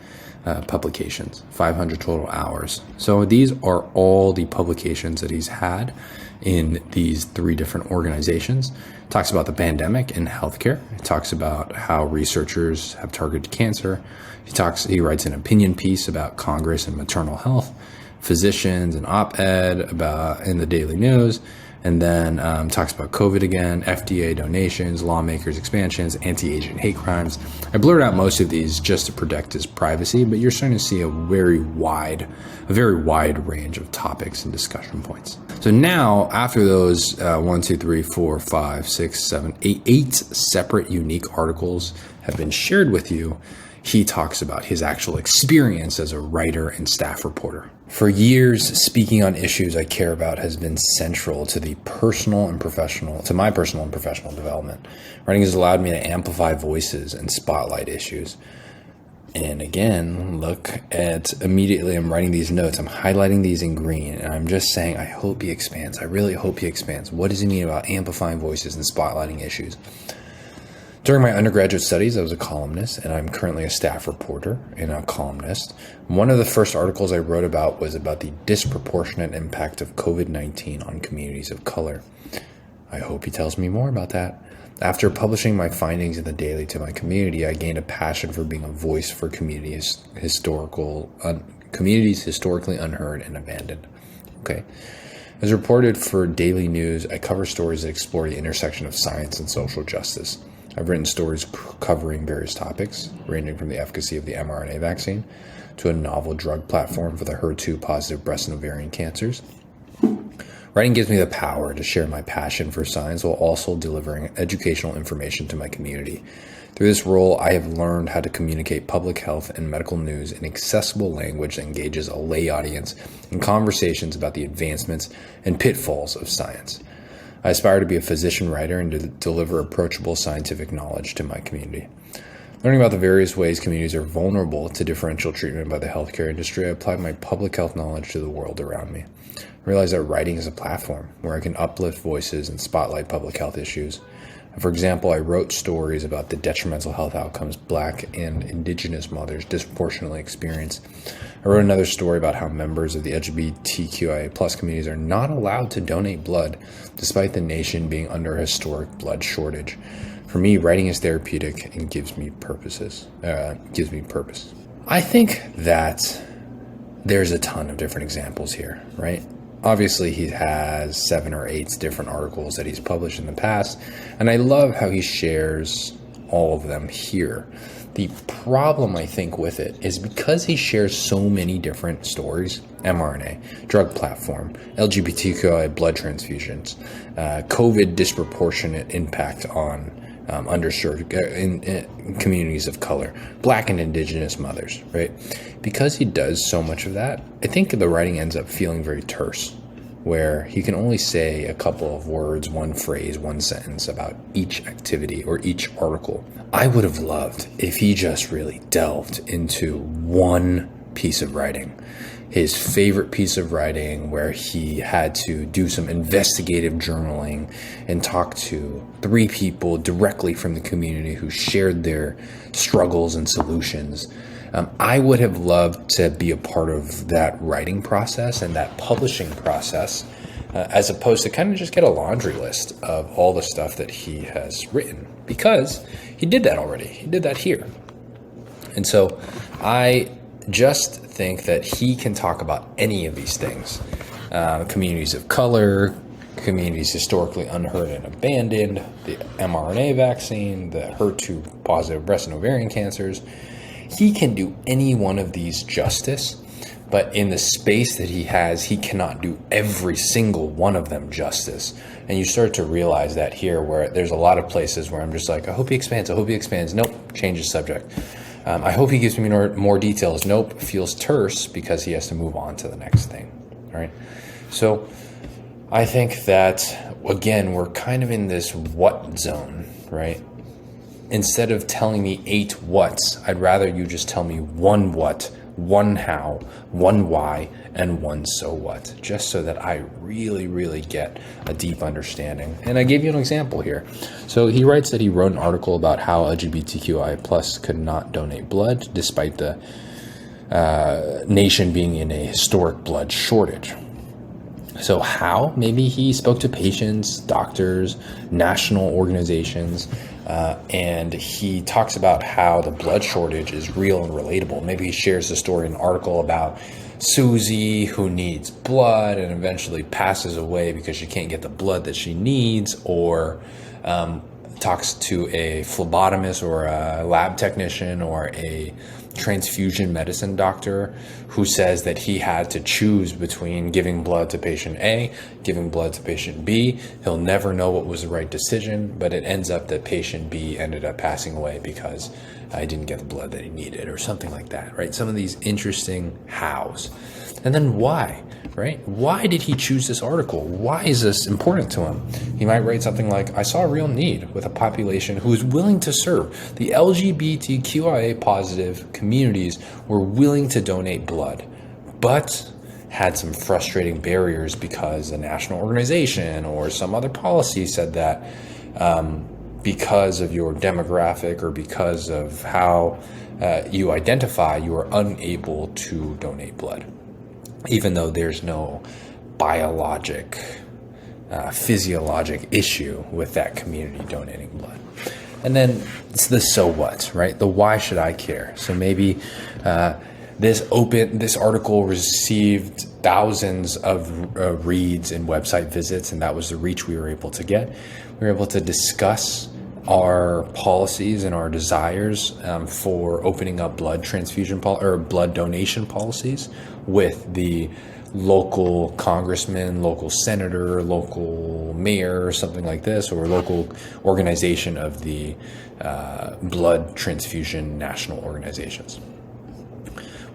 S2: publications, 500 total hours. So these are all the publications that he's had in these 3 different organizations. It talks about the pandemic in healthcare. It talks about how researchers have targeted cancer. He writes an opinion piece about Congress and maternal health, physicians, an op-ed about in the Daily News, and then talks about COVID again, FDA donations, lawmakers expansions, anti-Asian hate crimes. I blurred out most of these just to protect his privacy, but you're starting to see a very wide range of topics and discussion points. So now, after those 1, 2, 3, 4, 5, 6, 7, 8 separate unique articles have been shared with you, he talks about his actual experience as a writer and staff reporter. For years, speaking on issues I care about has been central to my personal and professional development. Writing has allowed me to amplify voices and spotlight issues. And again, look at immediately I'm writing these notes. I'm highlighting these in green, and I'm just saying, I hope he expands. I really hope he expands. What does he mean about amplifying voices and spotlighting issues? During my undergraduate studies, I was a columnist, and I'm currently a staff reporter and a columnist. One of the first articles I wrote about was about the disproportionate impact of COVID-19 on communities of color. I hope he tells me more about that. After publishing my findings in the Daily to my community, I gained a passion for being a voice for communities historically unheard and abandoned. Okay. As reported for Daily News, I cover stories that explore the intersection of science and social justice. I've written stories covering various topics, ranging from the efficacy of the mRNA vaccine to a novel drug platform for the HER2-positive breast and ovarian cancers. Writing gives me the power to share my passion for science while also delivering educational information to my community. Through this role, I have learned how to communicate public health and medical news in accessible language that engages a lay audience in conversations about the advancements and pitfalls of science. I aspire to be a physician writer and to deliver approachable scientific knowledge to my community. Learning about the various ways communities are vulnerable to differential treatment by the healthcare industry, I applied my public health knowledge to the world around me. I realized that writing is a platform where I can uplift voices and spotlight public health issues. For example, I wrote stories about the detrimental health outcomes Black and Indigenous mothers disproportionately experience. I wrote another story about how members of the LGBTQIA+ communities are not allowed to donate blood, despite the nation being under a historic blood shortage. For me, writing is therapeutic and gives me purpose. I think that there's a ton of different examples here, right? Obviously, he has 7 or 8 different articles that he's published in the past, and I love how he shares all of them here. The problem, I think, with it is because he shares so many different stories: mRNA, drug platform, LGBTQI blood transfusions, COVID disproportionate impact on underserved in communities of color, Black and Indigenous mothers, right? Because he does so much of that, I think the writing ends up feeling very terse, where he can only say a couple of words, one phrase, one sentence about each activity or each article. I would have loved if he just really delved into one piece of writing, his favorite piece of writing, where he had to do some investigative journaling and talk to 3 people directly from the community who shared their struggles and solutions. I would have loved to be a part of that writing process and that publishing process, as opposed to kind of just get a laundry list of all the stuff that he has written, because he did that already. He did that here. And so I just think that he can talk about any of these things. Communities of color, communities historically unheard and abandoned, the mRNA vaccine, the HER2 positive breast and ovarian cancers. He can do any one of these justice, but in the space that he has, he cannot do every single one of them justice. And you start to realize that here, where there's a lot of places where I'm just like, I hope he expands. I hope he expands. Nope, changes subject. I hope he gives me more details. Nope, feels terse because he has to move on to the next thing. All right. So I think that, again, we're kind of in this what zone, right? Instead of telling me 8 whats, I'd rather you just tell me 1 what, 1 how, 1 why, and 1 so what, just so that I really, really get a deep understanding. And I gave you an example here. So he writes that he wrote an article about how LGBTQI plus could not donate blood despite the nation being in a historic blood shortage. So how? Maybe he spoke to patients, doctors, national organizations, and he talks about how the blood shortage is real and relatable. Maybe he shares a story, an article about Susie who needs blood and eventually passes away because she can't get the blood that she needs, or talks to a phlebotomist or a lab technician or a transfusion medicine doctor who says that he had to choose between giving blood to patient A, giving blood to patient B. He'll never know what was the right decision, but it ends up that patient B ended up passing away because I didn't get the blood that he needed, or something like that, right? Some of these interesting hows. And then why, right? Why did he choose this article? Why is this important to him? He might write something like, I saw a real need with a population who is willing to serve. The LGBTQIA positive communities were willing to donate blood, but had some frustrating barriers because a national organization or some other policy said that because of your demographic or because of how you identify, you are unable to donate blood, even though there's no biologic, physiologic issue with that community donating blood. And then it's the so what, right? The why should I care? So maybe this article received thousands of reads and website visits, and that was the reach we were able to get. We were able to discuss our policies and our desires for opening up blood transfusion or blood donation policies with the local congressman, local senator, local mayor, or something like this, or local organization of the blood transfusion national organizations.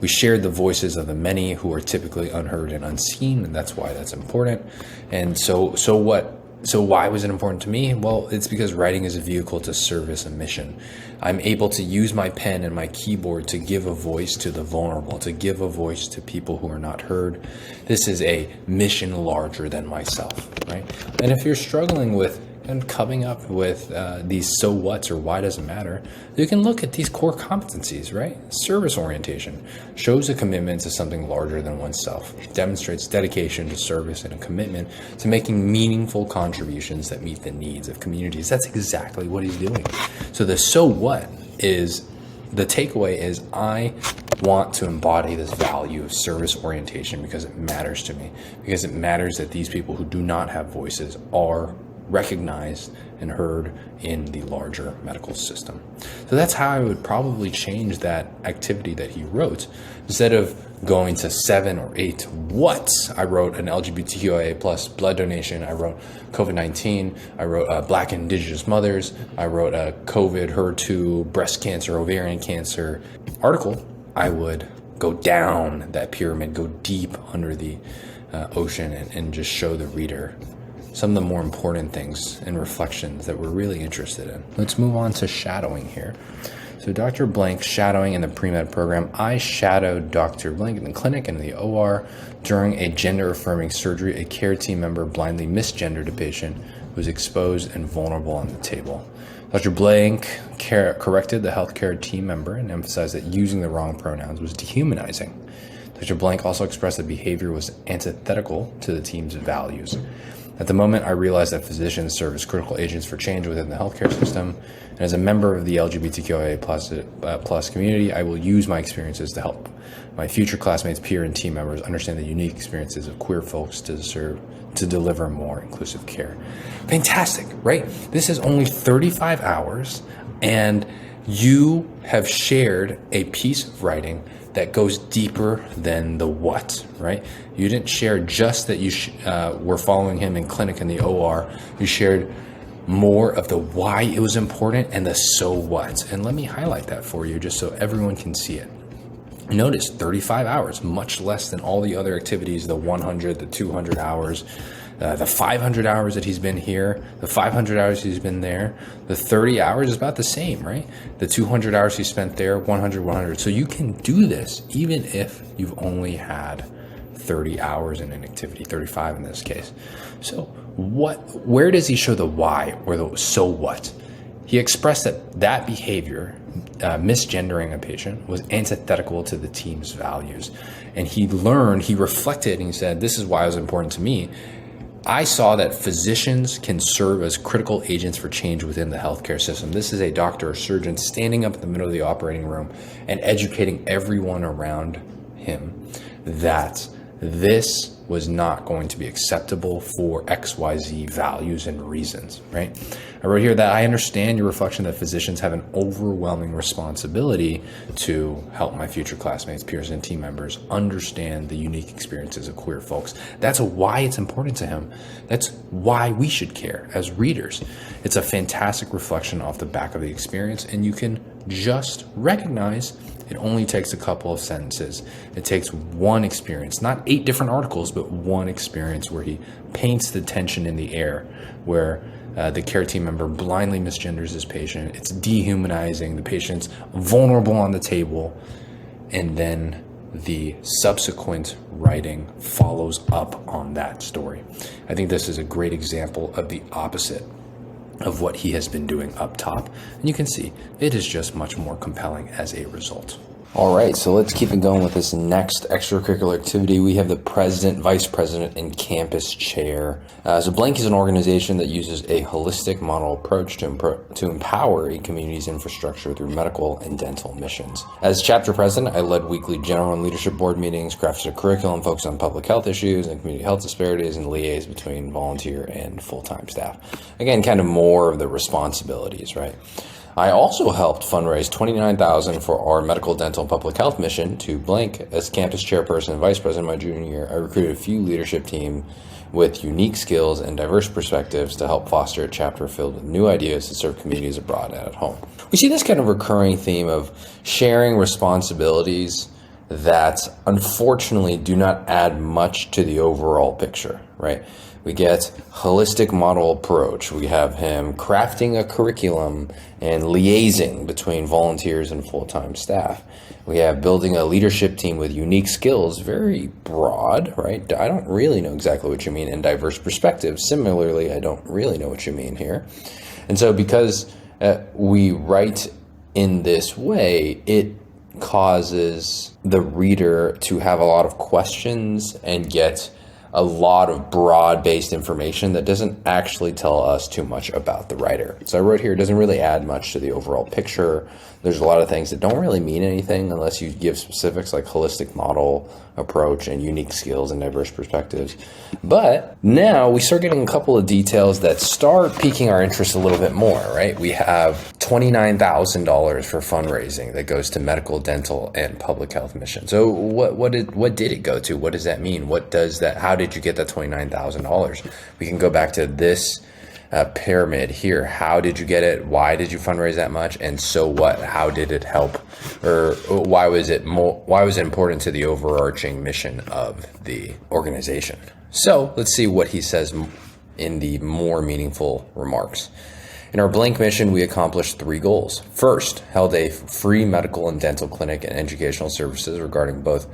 S2: We shared the voices of the many who are typically unheard and unseen, and that's why that's important. And so what? So why was it important to me? Well, it's because writing is a vehicle to service a mission. I'm able to use my pen and my keyboard to give a voice to the vulnerable, to give a voice to people who are not heard. This is a mission larger than myself, right? And if you're struggling with and coming up with these so whats or why doesn't matter, you can look at these core competencies, right? Service orientation shows a commitment to something larger than oneself. It demonstrates dedication to service and a commitment to making meaningful contributions that meet the needs of communities. That's exactly what he's doing. So the so what is, the takeaway is, I want to embody this value of service orientation because it matters to me, because it matters that these people who do not have voices are recognized and heard in the larger medical system. So that's how I would probably change that activity that he wrote. Instead of going to 7 or 8 whats, I wrote an LGBTQIA plus blood donation. I wrote COVID-19. I wrote Black and Indigenous mothers. I wrote a COVID, HER2, breast cancer, ovarian cancer article. I would go down that pyramid, go deep under the ocean and just show the reader some of the more important things and reflections that we're really interested in. Let's move on to shadowing here. So Dr. Blank shadowing in the pre-med program. I shadowed Dr. Blank in the clinic and in the OR during a gender-affirming surgery. A care team member blindly misgendered a patient who was exposed and vulnerable on the table. Dr. Blank corrected the healthcare team member and emphasized that using the wrong pronouns was dehumanizing. Dr. Blank also expressed that behavior was antithetical to the team's values. At the moment, I realized that physicians serve as critical agents for change within the healthcare system, and as a member of the LGBTQIA plus community, I will use my experiences to help my future classmates, peer, and team members understand the unique experiences of queer folks to deliver more inclusive care. Fantastic, right? This is only 35 hours, and you have shared a piece of writing that goes deeper than the what, right? You didn't share just that you were following him in clinic in the OR. You shared more of the why it was important and the so what. And let me highlight that for you just so everyone can see it. Notice 35 hours, much less than all the other activities, the 100, the 200 hours, the 500 hours that he's been here, the 500 hours he's been there, the 30 hours is about the same, right? The 200 hours he spent there, 100. So you can do this even if you've only had 30 hours in an activity, 35 in this case. So where does he show the why or the so what? He expressed that behavior, misgendering a patient, was antithetical to the team's values. And he reflected, and he said, this is why it was important to me. I saw that physicians can serve as critical agents for change within the healthcare system. This is a doctor or surgeon standing up in the middle of the operating room and educating everyone around him that this was not going to be acceptable for XYZ values and reasons, right? I wrote here that I understand your reflection that physicians have an overwhelming responsibility to help my future classmates, peers, and team members understand the unique experiences of queer folks. That's why it's important to him. That's why we should care as readers. It's a fantastic reflection off the back of the experience, and you can just recognize it only takes a couple of sentences. It takes one experience, not 8 different articles, but one experience where he paints the tension in the air, where the care team member blindly misgenders his patient. It's dehumanizing. The patient's vulnerable on the table. And then the subsequent writing follows up on that story. I think this is a great example of the opposite of what he has been doing up top. And you can see it is just much more compelling as a result. All right, so let's keep it going with this next extracurricular activity. We have the president, vice president, and campus chair. So Blank is an organization that uses a holistic model approach to empower a community's infrastructure through medical and dental missions. As chapter president, I led weekly general and leadership board meetings, crafted a curriculum focused on public health issues and community health disparities, and liaised between volunteer and full-time staff. Again, kind of more of the responsibilities, right? I also helped fundraise $29,000 for our medical, dental, and public health mission to Blank. As campus chairperson and vice president my junior year, I recruited a few leadership team with unique skills and diverse perspectives to help foster a chapter filled with new ideas to serve communities abroad and at home. We see this kind of recurring theme of sharing responsibilities that unfortunately do not add much to the overall picture, right? We get holistic model approach. We have him crafting a curriculum and liaising between volunteers and full-time staff. We have building a leadership team with unique skills, very broad, right? I don't really know exactly what you mean, and diverse perspectives. Similarly, I don't really know what you mean here. And so because we write in this way, it causes the reader to have a lot of questions and get a lot of broad-based information that doesn't actually tell us too much about the writer. So I wrote here, it doesn't really add much to the overall picture. There's a lot of things that don't really mean anything unless you give specifics like holistic model approach and unique skills and diverse perspectives. But now we start getting a couple of details that start piquing our interest a little bit more, right? We have $29,000 for fundraising that goes to medical, dental, and public health mission. So what did it go to? What does that mean? How did you get that $29,000? We can go back to this pyramid here. How did you get it? Why did you fundraise that much? And so what? How did it help? Or why was it important to the overarching mission of the organization? So let's see what he says in the more meaningful remarks. In our blank mission, we accomplished 3 goals. First, held a free medical and dental clinic and educational services regarding both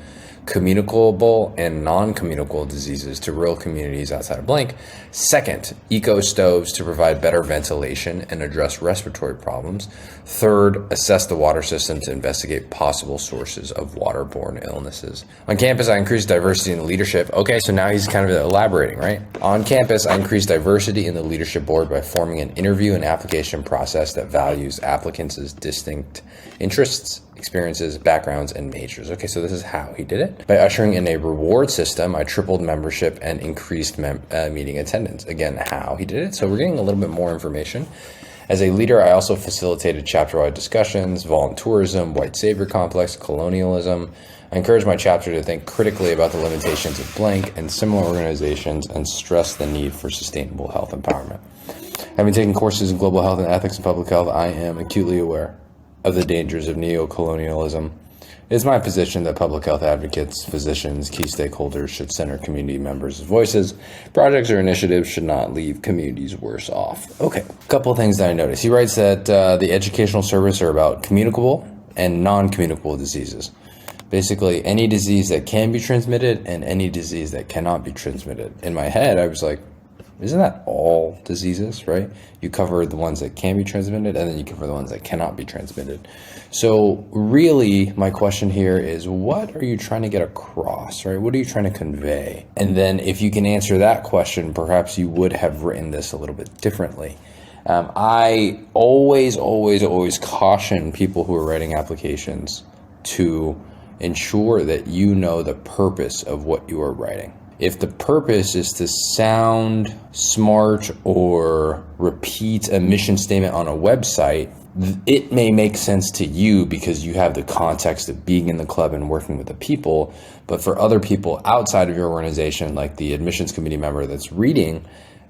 S2: communicable and non-communicable diseases to rural communities outside of blank. Second, eco stoves to provide better ventilation and address respiratory problems. Third, assess the water system to investigate possible sources of waterborne illnesses. On campus, I increased diversity in the leadership. Okay, so now he's kind of elaborating, right? On campus, I increased diversity in the leadership board by forming an interview and application process that values applicants' distinct interests, experiences, backgrounds, and majors. Okay, so this is how he did it. By ushering in a reward system, I tripled membership and increased meeting attendance. Again, how he did it. So we're getting a little bit more information. As a leader, I also facilitated chapter-wide discussions, volunteerism, white savior complex, colonialism. I encouraged my chapter to think critically about the limitations of blank and similar organizations and stress the need for sustainable health empowerment. Having taken courses in global health and ethics and public health, I am acutely aware of the dangers of neo-colonialism. It is my position that public health advocates, physicians, key stakeholders should center community members' voices. Projects or initiatives should not leave communities worse off. Okay, a couple of things that I noticed. He writes that the educational services are about communicable and non-communicable diseases. Basically, any disease that can be transmitted and any disease that cannot be transmitted. In my head, I was like, isn't that all diseases, right? You cover the ones that can be transmitted and then you cover the ones that cannot be transmitted. So really, my question here is, what are you trying to get across, right? What are you trying to convey? And then if you can answer that question, perhaps you would have written this a little bit differently. I always caution people who are writing applications to ensure that you know the purpose of what you are writing. If the purpose is to sound smart or repeat a mission statement on a website, it may make sense to you because you have the context of being in the club and working with the people. But for other people outside of your organization, like the admissions committee member that's reading,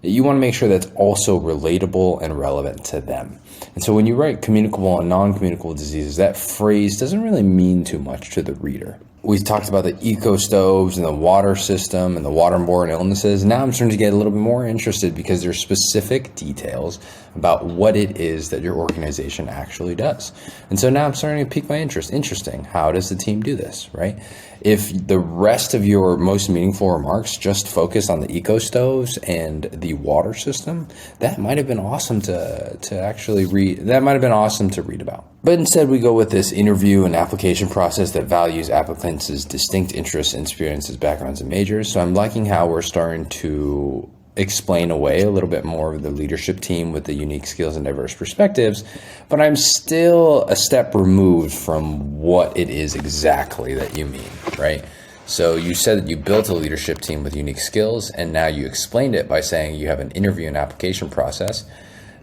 S2: you want to make sure that's also relatable and relevant to them. And so when you write communicable and non-communicable diseases, that phrase doesn't really mean too much to the reader. We talked about the eco stoves and the water system and the waterborne illnesses. Now I'm starting to get a little bit more interested because there's specific details about what it is that your organization actually does. And so now I'm starting to pique my interest. Interesting. How does the team do this, right? If the rest of your most meaningful remarks just focus on the eco stoves and the water system, that might have been awesome to actually read. That might have been awesome to read about. But instead we go with this interview and application process that values applicants' distinct interests, experiences, backgrounds, and majors. So I'm liking how we're starting to explain away a little bit more of the leadership team with the unique skills and diverse perspectives, but I'm still a step removed from what it is exactly that you mean, right? So you said that you built a leadership team with unique skills, and now you explained it by saying you have an interview and application process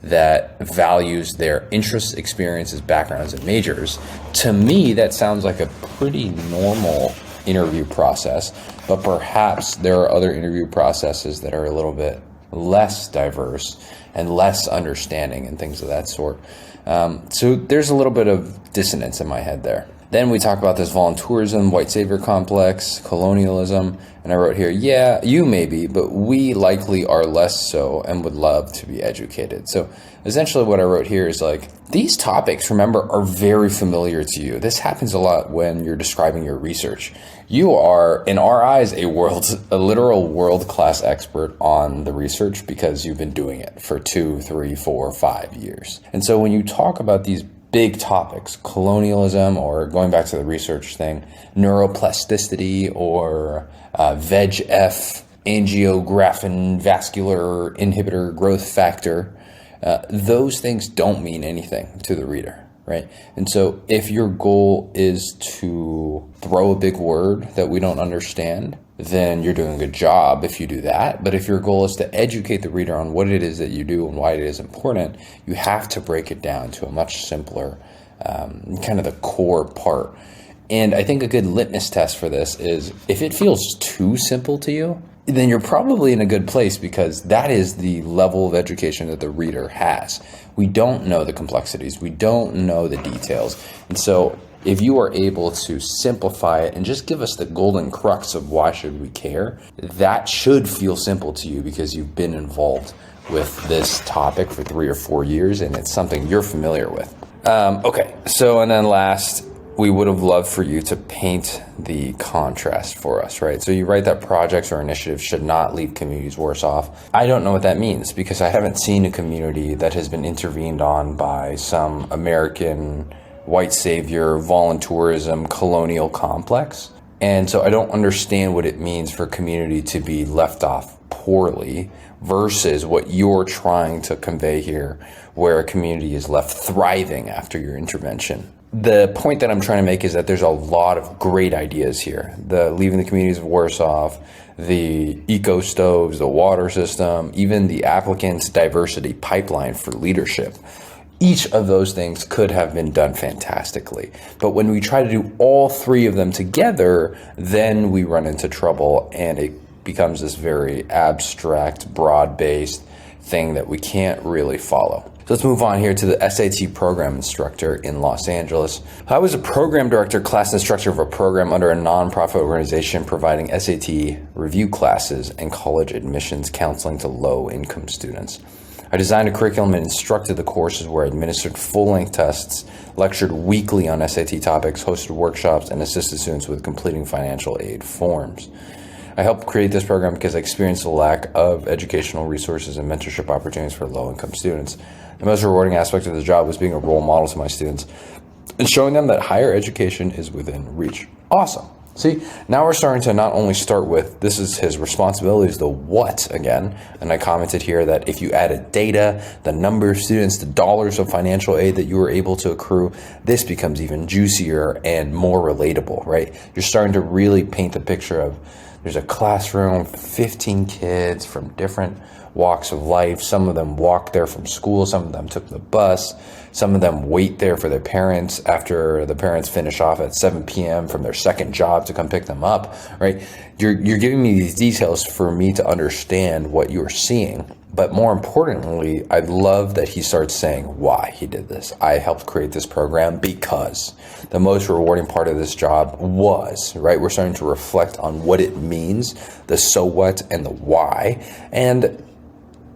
S2: that values their interests, experiences, backgrounds, and majors. To me, that sounds like a pretty normal interview process, but perhaps there are other interview processes that are a little bit less diverse and less understanding and things of that sort. So there's a little bit of dissonance in my head there. Then we talk about this volunteerism, white savior complex, colonialism, and I wrote here, yeah, you may be, but we likely are less so and would love to be educated. So essentially what I wrote here is like, these topics, remember, are very familiar to you. This happens a lot when you're describing your research. You are, in our eyes, a literal world-class expert on the research because you've been doing it for 2, 3, 4, 5 years. And so when you talk about these big topics, colonialism, or going back to the research thing, neuroplasticity, or VEGF, angiographin vascular inhibitor growth factor, those things don't mean anything to the reader, right? And so if your goal is to throw a big word that we don't understand, then you're doing a good job if you do that. But if your goal is to educate the reader on what it is that you do and why it is important, you have to break it down to a much simpler, kind of the core part. And I think a good litmus test for this is if it feels too simple to you, then you're probably in a good place, because that is the level of education that the reader has. We don't know the complexities. We don't know the details. And so if you are able to simplify it and just give us the golden crux of why should we care, that should feel simple to you because you've been involved with this topic for 3 or 4 years and it's something you're familiar with. Okay, so and then last, we would have loved for you to paint the contrast for us, right? So you write that projects or initiatives should not leave communities worse off. I don't know what that means because I haven't seen a community that has been intervened on by some American white savior, volunteerism, colonial complex. And so I don't understand what it means for a community to be left off poorly versus what you're trying to convey here, where a community is left thriving after your intervention. The point that I'm trying to make is that there's a lot of great ideas here. The leaving the communities worse off, the eco stoves, the water system, even the applicants' diversity pipeline for leadership. Each of those things could have been done fantastically. But when we try to do all three of them together, then we run into trouble and it becomes this very abstract, broad-based thing that we can't really follow. So let's move on here to the SAT program instructor in Los Angeles. I was a program director, class instructor of a program under a nonprofit organization providing SAT review classes and college admissions counseling to low-income students. I designed a curriculum and instructed the courses where I administered full-length tests, lectured weekly on SAT topics, hosted workshops, and assisted students with completing financial aid forms. I helped create this program because I experienced a lack of educational resources and mentorship opportunities for low-income students. The most rewarding aspect of the job was being a role model to my students and showing them that higher education is within reach. Awesome. See, now we're starting to not only start with, this is his responsibilities, the what again, and I commented here that if you added data, the number of students, the dollars of financial aid that you were able to accrue, this becomes even juicier and more relatable, right? You're starting to really paint the picture of there's a classroom, 15 kids from different walks of life. Some of them walk there from school. Some of them took the bus. Some of them wait there for their parents after the parents finish off at 7 p.m. from their second job to come pick them up, right? You're giving me these details for me to understand what you're seeing. But more importantly, I love that he starts saying why he did this. I helped create this program because the most rewarding part of this job was, right? We're starting to reflect on what it means, the so what and the why. And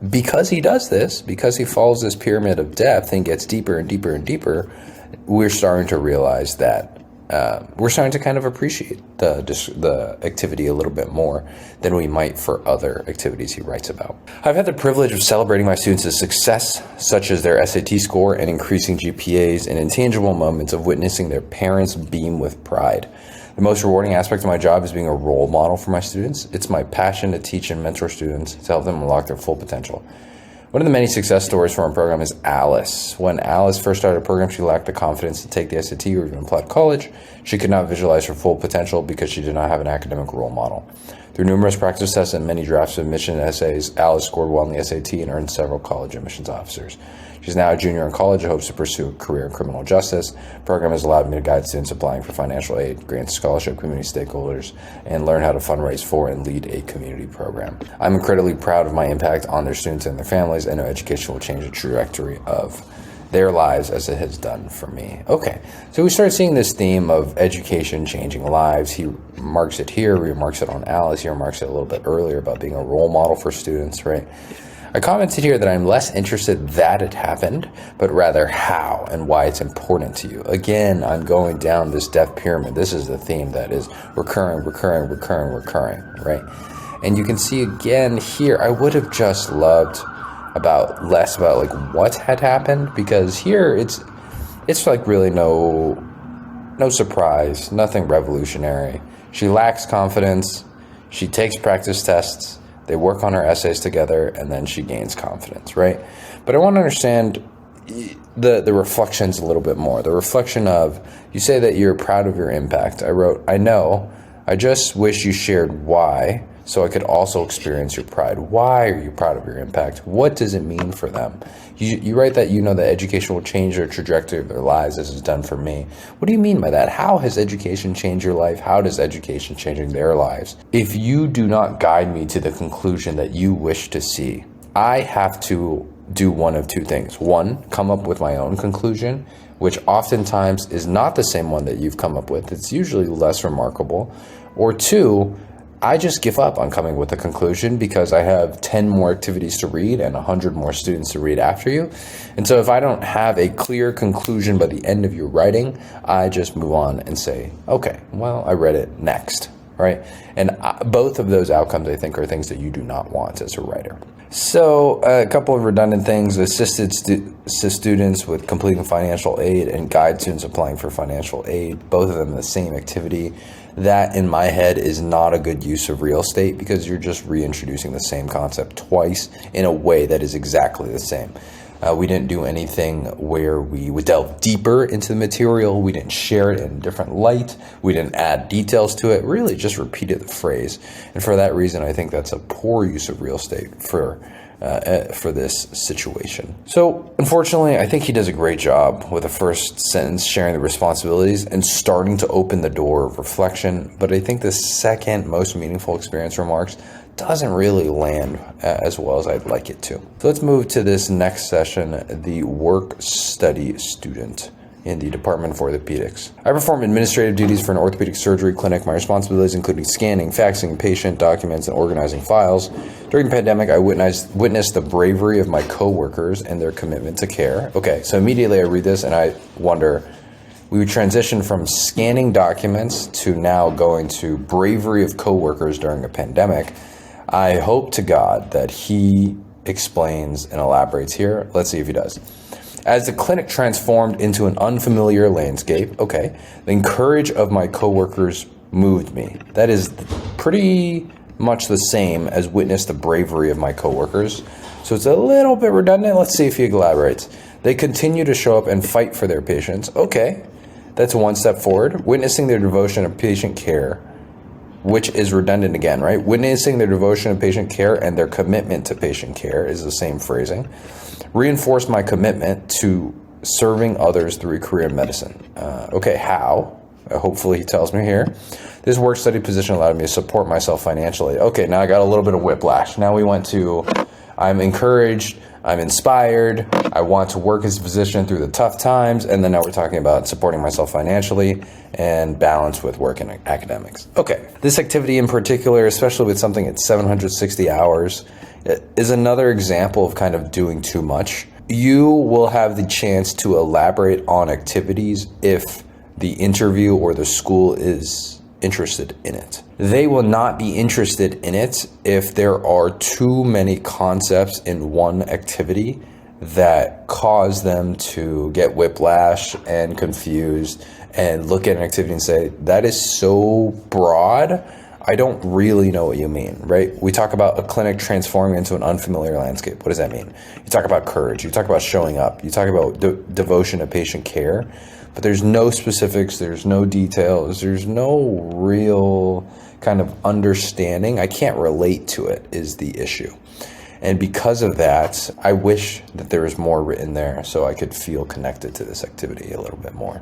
S2: because he does this, because he follows this pyramid of depth and gets deeper and deeper and deeper, we're starting to realize that we're starting to kind of appreciate the activity a little bit more than we might for other activities he writes about. I've had the privilege of celebrating my students' success, such as their SAT score and increasing GPAs, and intangible moments of witnessing their parents beam with pride. The most rewarding aspect of my job is being a role model for my students. It's my passion to teach and mentor students to help them unlock their full potential. One of the many success stories from our program is Alice. When Alice first started the program, she lacked the confidence to take the SAT or even apply to college. She could not visualize her full potential because she did not have an academic role model. Through numerous practice tests and many drafts of admission essays, Alice scored well in the SAT and earned several college admissions officers. She's now a junior in college and hopes to pursue a career in criminal justice. The program has allowed me to guide students applying for financial aid, grant scholarship community stakeholders, and learn how to fundraise for and lead a community program. I'm incredibly proud of my impact on their students and their families. I know education will change the trajectory of their lives as it has done for me. Okay, so we started seeing this theme of education changing lives. He marks it here, he remarks it on Alice, he remarks it a little bit earlier about being a role model for students, right? I commented here that I'm less interested that it happened, but rather how and why it's important to you. Again, I'm going down this depth pyramid. This is the theme that is recurring, right? And you can see again here, I would have just loved less about like what had happened, because here it's like really no surprise, nothing revolutionary. She lacks confidence. She takes practice tests. They work on her essays together, and then she gains confidence, right? But I want to understand the reflection's a little bit more. The reflection of, you say that you're proud of your impact. I wrote, I know, I just wish you shared why, so I could also experience your pride. Why are you proud of your impact? What does it mean for them? You write that you know that education will change their trajectory of their lives as it's done for me. What do you mean by that? How has education changed your life? How does education changing their lives? If you do not guide me to the conclusion that you wish to see, I have to do one of two things. One, come up with my own conclusion, which oftentimes is not the same one that you've come up with. It's usually less remarkable. Or two, I just give up on coming with a conclusion because I have 10 more activities to read and 100 more students to read after you. And so if I don't have a clear conclusion by the end of your writing, I just move on and say, okay, well, I read it, next, right? And both of those outcomes, I think, are things that you do not want as a writer. So a couple of redundant things: assist students with completing financial aid and guide students applying for financial aid, both of them the same activity. That, in my head, is not a good use of real estate because you're just reintroducing the same concept twice in a way that is exactly the same. We didn't do anything where we would delve deeper into the material. We didn't share it in a different light. We didn't add details to it. Really just repeated the phrase. And for that reason, I think that's a poor use of real estate for this situation. So unfortunately, I think he does a great job with the first sentence, sharing the responsibilities and starting to open the door of reflection. But I think the second most meaningful experience remarks doesn't really land as well as I'd like it to. So let's move to this next session, the work study student in the Department of Orthopedics. I perform administrative duties for an orthopedic surgery clinic. My responsibilities including scanning, faxing patient documents, and organizing files. During the pandemic, I witnessed the bravery of my coworkers and their commitment to care. Okay, so immediately I read this and I wonder, we would transition from scanning documents to now going to bravery of coworkers during a pandemic. I hope to God that he explains and elaborates here. Let's see if he does. As the clinic transformed into an unfamiliar landscape, okay, the courage of my coworkers moved me. That is pretty much the same as witness the bravery of my coworkers. So it's a little bit redundant. Let's see if he elaborates. They continue to show up and fight for their patients. Okay, that's one step forward. Witnessing their devotion to patient care, which is redundant again, right? Witnessing their devotion to patient care and their commitment to patient care is the same phrasing. Reinforced my commitment to serving others through a career in medicine. Okay, how? Hopefully he tells me here. This work study position allowed me to support myself financially. Okay, now I got a little bit of whiplash. Now we went to, I'm encouraged, I'm inspired, I want to work as a physician through the tough times, and then now we're talking about supporting myself financially and balance with work and academics. Okay, this activity in particular, especially with something at 760 hours, is another example of kind of doing too much. You will have the chance to elaborate on activities if the interview or the school is interested in it. They will not be interested in it if there are too many concepts in one activity that cause them to get whiplash and confused and look at an activity and say, that is so broad, I don't really know what you mean, right? We talk about a clinic transforming into an unfamiliar landscape. What does that mean? You talk about courage, you talk about showing up, you talk about devotion to patient care, but there's no specifics, there's no details, there's no real kind of understanding. I can't relate to it is the issue. And because of that, I wish that there was more written there so I could feel connected to this activity a little bit more.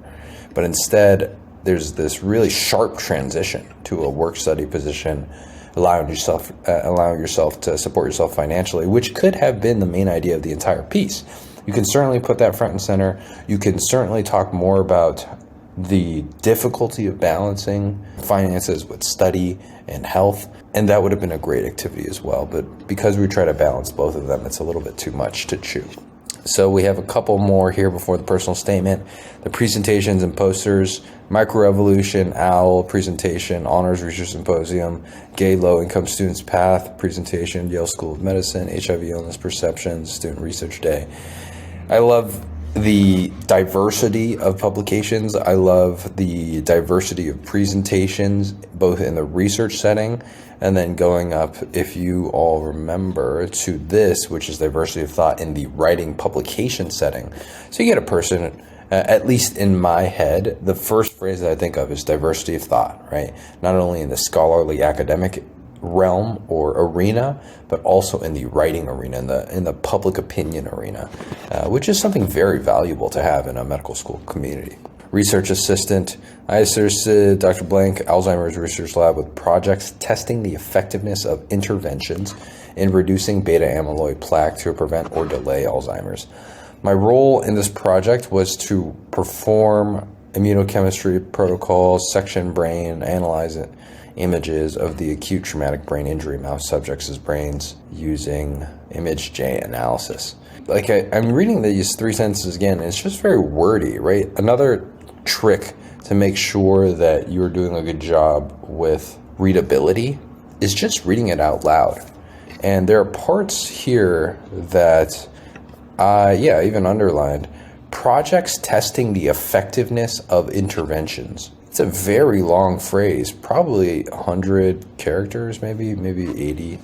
S2: But instead, there's this really sharp transition to a work study position, allowing yourself to support yourself financially, which could have been the main idea of the entire piece. You can certainly put that front and center. You can certainly talk more about the difficulty of balancing finances with study and health, and that would have been a great activity as well. But because we try to balance both of them, it's a little bit too much to chew. So we have a couple more here before the personal statement. The presentations and posters, Microevolution, OWL presentation, Honors Research Symposium, Gay Low-Income Students Path presentation, Yale School of Medicine, HIV Illness Perceptions, Student Research Day. I love the diversity of publications. I love the diversity of presentations, both in the research setting and then going up, if you all remember, to this, which is diversity of thought in the writing publication setting. So you get a person, at least in my head, the first phrase that I think of is diversity of thought, right? Not only in the scholarly academic realm or arena, but also in the writing arena, in the public opinion arena, which is something very valuable to have in a medical school community. Research assistant, I assisted Dr. Blank, Alzheimer's Research Lab, with projects testing the effectiveness of interventions in reducing beta amyloid plaque to prevent or delay Alzheimer's. My role in this project was to perform immunochemistry protocols, section brain, analyze it, images of the acute traumatic brain injury mouse subjects' brains using image J analysis. Like I'm reading these 3 sentences again, and it's just very wordy, right? Another trick to make sure that you're doing a good job with readability is just reading it out loud. And there are parts here that, even underlined, projects testing the effectiveness of interventions. It's a very long phrase, probably 100 characters, maybe 80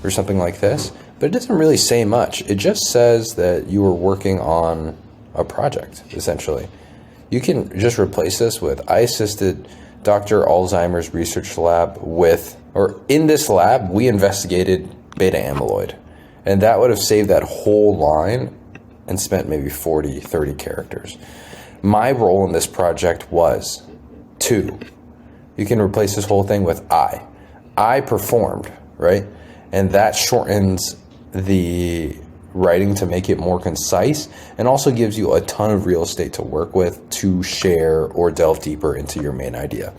S2: or something like this, but it doesn't really say much. It just says that you are working on a project, essentially. You can just replace this with, I assisted Dr. Alzheimer's Research Lab with, or in this lab, we investigated beta amyloid. And that would have saved that whole line and spent maybe 40, 30 characters. My role in this project was 2. You can replace this whole thing with I. I performed, right? And that shortens the writing to make it more concise and also gives you a ton of real estate to work with to share or delve deeper into your main idea.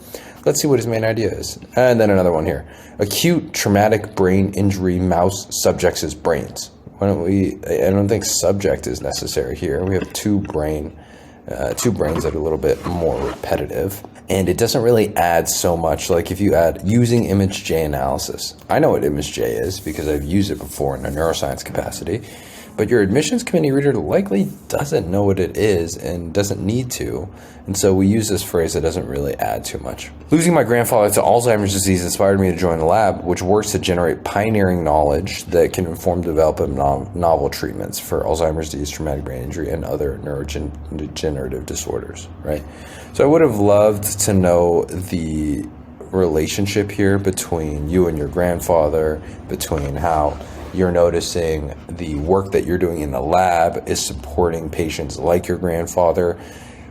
S2: Let's see what his main idea is. And then another one here. Acute traumatic brain injury mouse subjects' brains. I don't think subject is necessary here. We have two brains that are a little bit more repetitive. And it doesn't really add so much. Like if you add using image J analysis. I know what image J is because I've used it before in a neuroscience capacity. But your admissions committee reader likely doesn't know what it is and doesn't need to. And so we use this phrase that doesn't really add too much. Losing my grandfather to Alzheimer's disease inspired me to join a lab which works to generate pioneering knowledge that can inform the development of novel treatments for Alzheimer's disease, traumatic brain injury, and other neurodegenerative disorders, right? So I would have loved to know the relationship here between you and your grandfather, between how you're noticing the work that you're doing in the lab is supporting patients like your grandfather,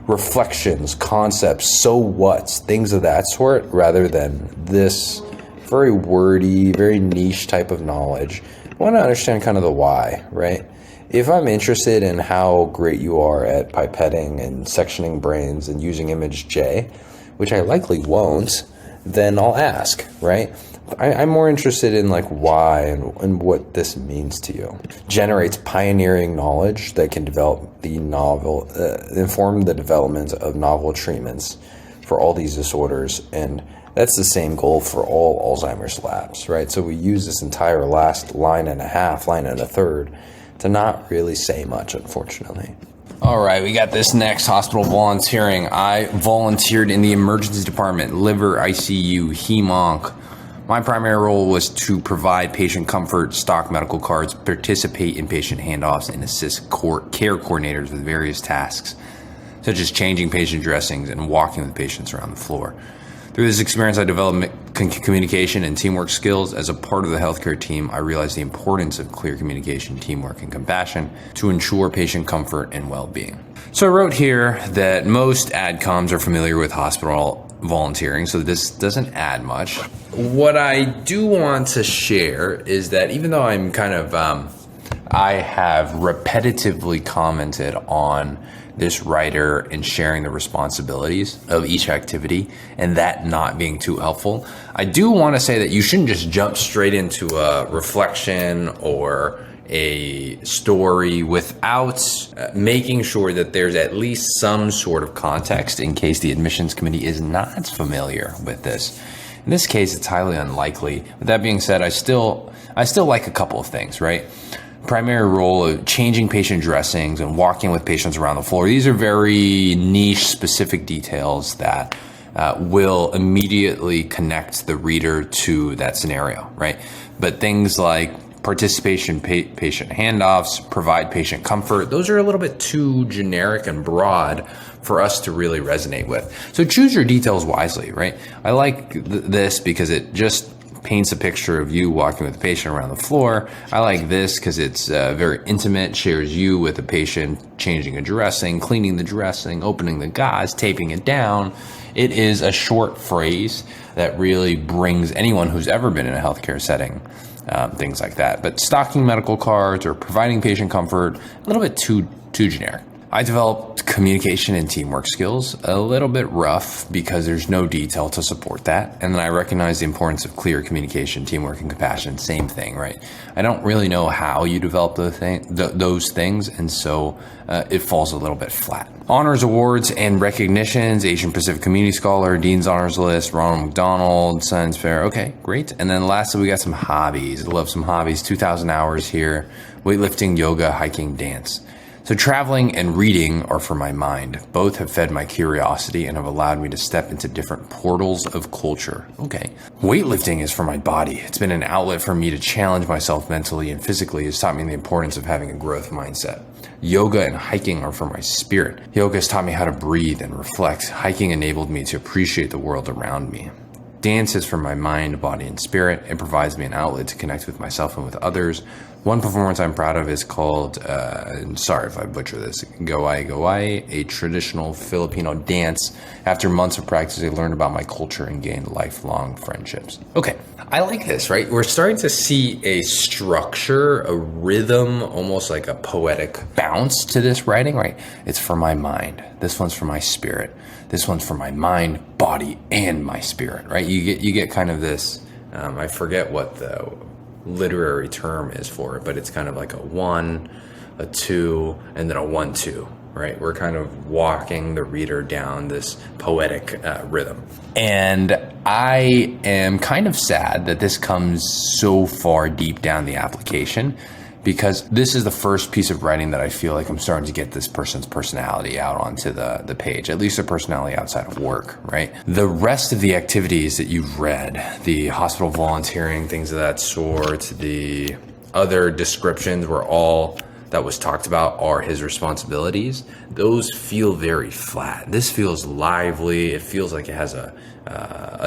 S2: reflections, concepts, so whats, things of that sort, rather than this very wordy, very niche type of knowledge. I want to understand kind of the why, right? If I'm interested in how great you are at pipetting and sectioning brains and using image J, which I likely won't, then I'll ask, right? I'm more interested in like why and what this means to you. Generates pioneering knowledge that can develop the novel, inform the development of novel treatments for all these disorders. And that's the same goal for all Alzheimer's labs, right? So we use this entire last line and a third to not really say much, unfortunately. All right, we got this next hospital volunteering. I volunteered in the emergency department, liver, ICU, hem-onc. My primary role was to provide patient comfort, stock medical cards, participate in patient handoffs, and assist care coordinators with various tasks, such as changing patient dressings and walking with patients around the floor. Through this experience, I developed communication and teamwork skills. As a part of the healthcare team, I realized the importance of clear communication, teamwork, and compassion to ensure patient comfort and well-being. So I wrote here that most ADCOMs are familiar with hospital volunteering, so this doesn't add much. What I do want to share is that even though I'm kind of, I have repetitively commented on this writer and sharing the responsibilities of each activity and that not being too helpful, I do want to say that you shouldn't just jump straight into a reflection or a story without making sure that there's at least some sort of context in case the admissions committee is not familiar with this. In this case, it's highly unlikely. With that being said, I still like a couple of things, right? primary role of changing patient dressings and walking with patients around the floor. These are very niche, specific details that will immediately connect the reader to that scenario, right? But things like participation, patient handoffs, provide patient comfort, those are a little bit too generic and broad for us to really resonate with. So choose your details wisely, right? I like this because it just paints a picture of you walking with a patient around the floor. I like this because it's very intimate, shares you with the patient, changing a dressing, cleaning the dressing, opening the gauze, taping it down. It is a short phrase that really brings anyone who's ever been in a healthcare setting, things like that. But stocking medical cards or providing patient comfort, a little bit too generic. I developed communication and teamwork skills, a little bit rough because there's no detail to support that. And then I recognize the importance of clear communication, teamwork, and compassion. Same thing, right? I don't really know how you develop those things, and so it falls a little bit flat. Honors, awards, and recognitions, Asian Pacific Community Scholar, Dean's Honors List, Ronald McDonald, Science Fair. Okay, great. And then lastly, we got some hobbies. I love some hobbies, 2,000 hours here, weightlifting, yoga, hiking, dance. So traveling and reading are for my mind. Both have fed my curiosity and have allowed me to step into different portals of culture. Okay. Weightlifting is for my body. It's been an outlet for me to challenge myself mentally and physically. It's taught me the importance of having a growth mindset. Yoga and hiking are for my spirit. Yoga has taught me how to breathe and reflect. Hiking enabled me to appreciate the world around me. Dance is for my mind, body, and spirit. It provides me an outlet to connect with myself and with others. One performance I'm proud of is called, sorry if I butcher this, Gawai Gawai, a traditional Filipino dance. After months of practice, I learned about my culture and gained lifelong friendships. Okay, I like this, right? We're starting to see a structure, a rhythm, almost like a poetic bounce to this writing, right? It's for my mind. This one's for my spirit. This one's for my mind, body, and my spirit, right? You get kind of this, I forget what the literary term is for it, but it's kind of like a 1, a 2, and then a 1-2, right? We're kind of walking the reader down this poetic rhythm. And I am kind of sad that this comes so far deep down the application, because this is the first piece of writing that I feel like I'm starting to get this person's personality out onto the page, at least their personality outside of work, right? The rest of the activities that you've read, the hospital volunteering, things of that sort, the other descriptions were all that was talked about are his responsibilities. Those feel very flat. This feels lively. It feels like it has a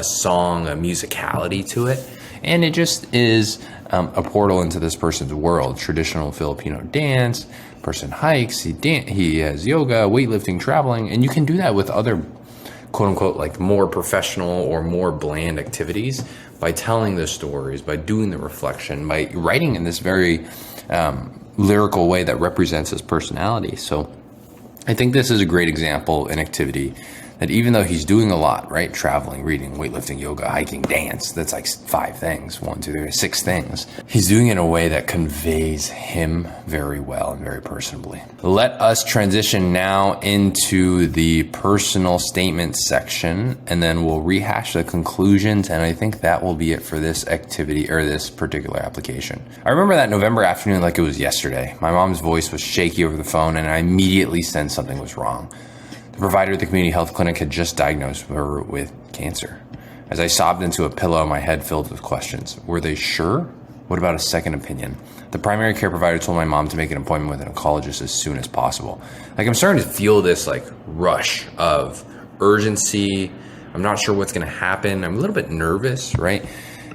S2: song, a musicality to it. And it just is a portal into this person's world. Traditional Filipino dance, person hikes, he has yoga, weightlifting, traveling, and you can do that with other quote unquote like more professional or more bland activities by telling the stories, by doing the reflection, by writing in this very lyrical way that represents his personality. So I think this is a great example, an activity that even though he's doing a lot, right? Traveling, reading, weightlifting, yoga, hiking, dance, that's like 5 things, 1, 2, 3, 6 things. He's doing it in a way that conveys him very well and very personably. Let us transition now into the personal statement section, and then we'll rehash the conclusions. And I think that will be it for this activity or this particular application. I remember that November afternoon like it was yesterday. My mom's voice was shaky over the phone, and I immediately sensed something was wrong. The provider at the community health clinic had just diagnosed her with cancer. As I sobbed into a pillow, my head filled with questions. Were they sure? What about a second opinion? The primary care provider told my mom to make an appointment with an oncologist as soon as possible. Like, I'm starting to feel this like rush of urgency. I'm not sure what's going to happen. I'm a little bit nervous, right?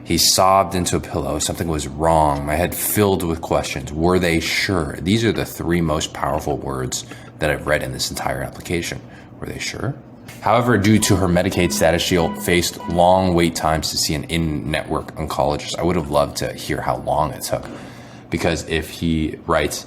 S2: He sobbed into a pillow. Something was wrong. My head filled with questions. Were they sure? These are the 3 most powerful words that I've read in this entire application. Were they sure? However, due to her Medicaid status, she faced long wait times to see an in-network oncologist. I would have loved to hear how long it took, because if he writes,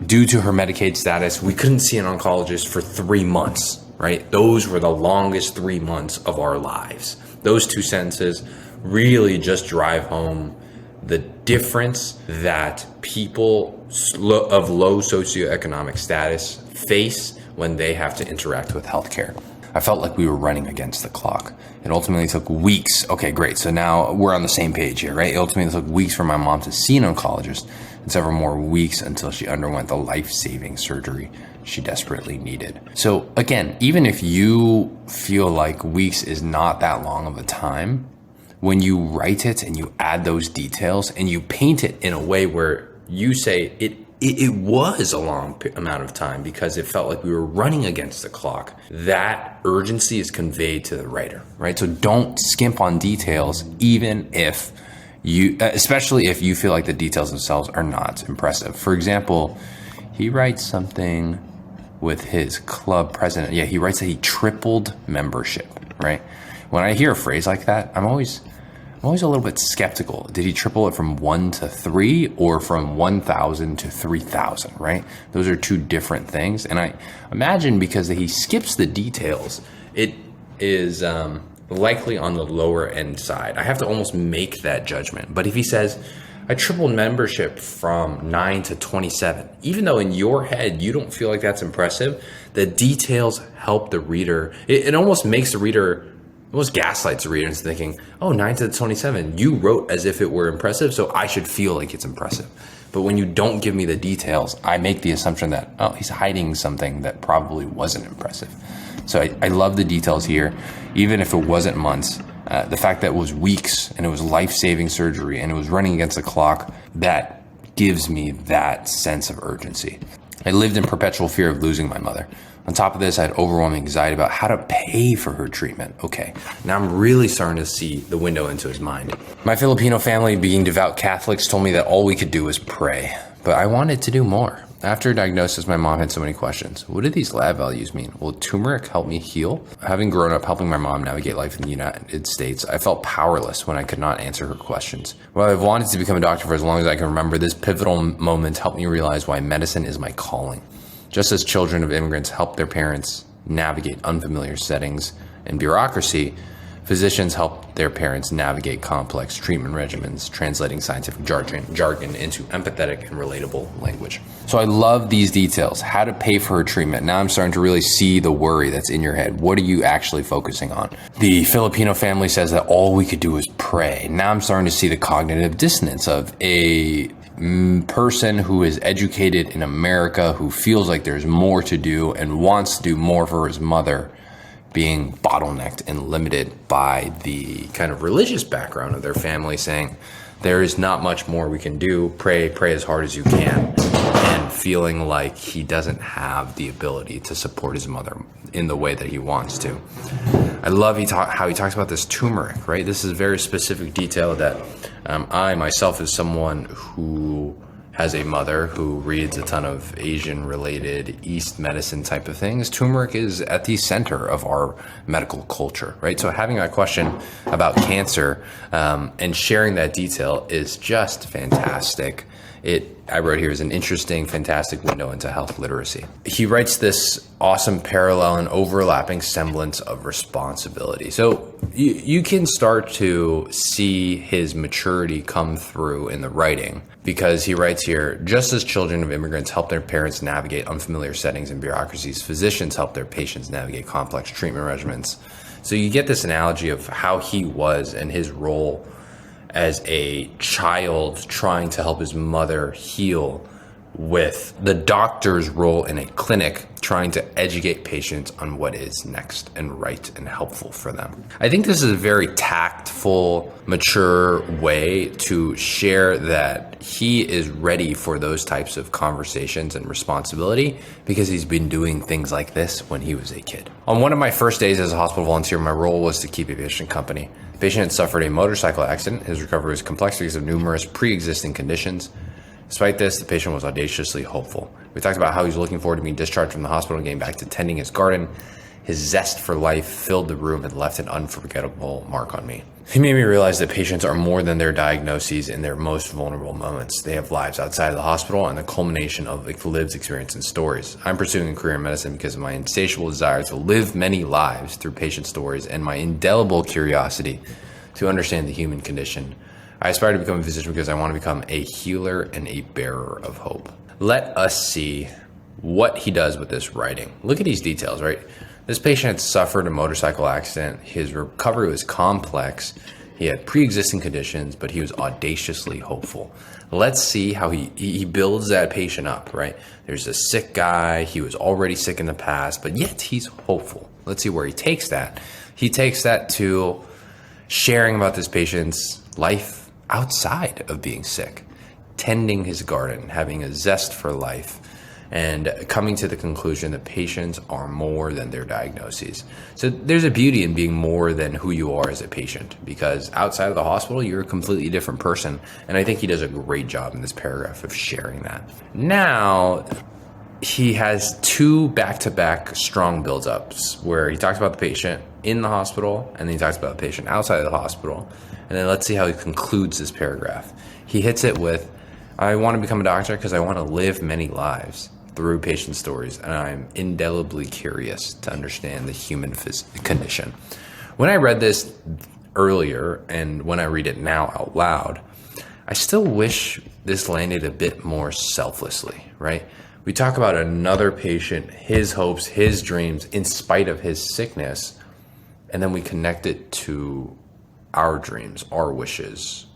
S2: due to her Medicaid status, we couldn't see an oncologist for 3 months, right? Those were the longest 3 months of our lives. Those 2 sentences really just drive home the difference that people of low socioeconomic status face when they have to interact with healthcare. I felt like we were running against the clock. It ultimately took weeks. Okay, great. So now we're on the same page here, right? It ultimately took weeks for my mom to see an oncologist. and several more weeks until she underwent the life-saving surgery she desperately needed. So again, even if you feel like weeks is not that long of a time, when you write it and you add those details and you paint it in a way where you say it was a long amount of time because it felt like we were running against the clock, that urgency is conveyed to the writer, right? So don't skimp on details, even if especially if you feel like the details themselves are not impressive. For example, he writes something with his club president. Yeah, he writes that he tripled membership, right? When I hear a phrase like that, I'm always a little bit skeptical. Did he triple it from 1 to 3 or from 1,000 to 3,000, right? Those are two different things. And I imagine because he skips the details, it is likely on the lower end side. I have to almost make that judgment. But if he says, I tripled membership from 9 to 27, even though in your head you don't feel like that's impressive, the details help the reader. It almost makes the reader, almost gaslights the reader into thinking, oh, 9 to 27, you wrote as if it were impressive, so I should feel like it's impressive. But when you don't give me the details, I make the assumption that, oh, he's hiding something that probably wasn't impressive. So I love the details here, even if it wasn't months. The fact that it was weeks and it was life-saving surgery and it was running against the clock, that gives me that sense of urgency. I lived in perpetual fear of losing my mother. On top of this, I had overwhelming anxiety about how to pay for her treatment. Okay, now I'm really starting to see the window into his mind. My Filipino family, being devout Catholics, told me that all we could do was pray, but I wanted to do more. After diagnosis, my mom had so many questions. What do these lab values mean? Will turmeric help me heal? Having grown up helping my mom navigate life in the United States, I felt powerless when I could not answer her questions. While I've wanted to become a doctor for as long as I can remember, this pivotal moment helped me realize why medicine is my calling. Just as children of immigrants help their parents navigate unfamiliar settings and bureaucracy, physicians help their parents navigate complex treatment regimens, translating scientific jargon into empathetic and relatable language. So I love these details. How to pay for her treatment. Now I'm starting to really see the worry that's in your head. What are you actually focusing on? The Filipino family says that all we could do is pray. Now I'm starting to see the cognitive dissonance of a person who is educated in America, who feels like there's more to do and wants to do more for his mother, being bottlenecked and limited by the kind of religious background of their family, saying there is not much more we can do, pray as hard as you can, and feeling like he doesn't have the ability to support his mother in the way that he wants to. I love how he talks about this turmeric, right? This is a very specific detail that I myself, as someone who has a mother who reads a ton of Asian-related East medicine type of things, turmeric is at the center of our medical culture, right? So having a question about cancer and sharing that detail is just fantastic. I wrote here is an interesting, fantastic window into health literacy. He writes this awesome parallel and overlapping semblance of responsibility. So you can start to see his maturity come through in the writing, because he writes here, just as children of immigrants help their parents navigate unfamiliar settings and bureaucracies, physicians help their patients navigate complex treatment regimens. So you get this analogy of how he was and his role as a child trying to help his mother heal, with the doctor's role in a clinic trying to educate patients on what is next and right and helpful for them. I think this is a very tactful, mature way to share that he is ready for those types of conversations and responsibility because he's been doing things like this when he was a kid. On one of my first days as a hospital volunteer, my role was to keep a patient company. The patient had suffered a motorcycle accident. His recovery was complex because of numerous pre-existing conditions. Despite this, the patient was audaciously hopeful. We talked about how he was looking forward to being discharged from the hospital and getting back to tending his garden. His zest for life filled the room and left an unforgettable mark on me. He made me realize that patients are more than their diagnoses in their most vulnerable moments. They have lives outside of the hospital and the culmination of lived experience and stories. I'm pursuing a career in medicine because of my insatiable desire to live many lives through patient stories and my indelible curiosity to understand the human condition. I aspire to become a physician because I want to become a healer and a bearer of hope. Let us see what he does with this writing. Look at these details, right? This patient had suffered a motorcycle accident. His recovery was complex. He had pre-existing conditions, but he was audaciously hopeful. Let's see how he builds that patient up, right? There's a sick guy. He was already sick in the past, but yet he's hopeful. Let's see where he takes that. He takes that to sharing about this patient's life outside of being sick, tending his garden, having a zest for life, and coming to the conclusion that patients are more than their diagnoses. So there's a beauty in being more than who you are as a patient, because outside of the hospital, you're a completely different person. And I think he does a great job in this paragraph of sharing that. Now, he has 2 back-to-back strong build-ups where he talks about the patient in the hospital and then he talks about the patient outside of the hospital. And then let's see how he concludes this paragraph. He hits it with, I want to become a doctor because I want to live many lives through patient stories, and I'm indelibly curious to understand the human condition. When I read this earlier and when I read it now out loud, I still wish this landed a bit more selflessly, right? We talk about another patient, his hopes, his dreams, in spite of his sickness, and then we connect it to our dreams, our wishes,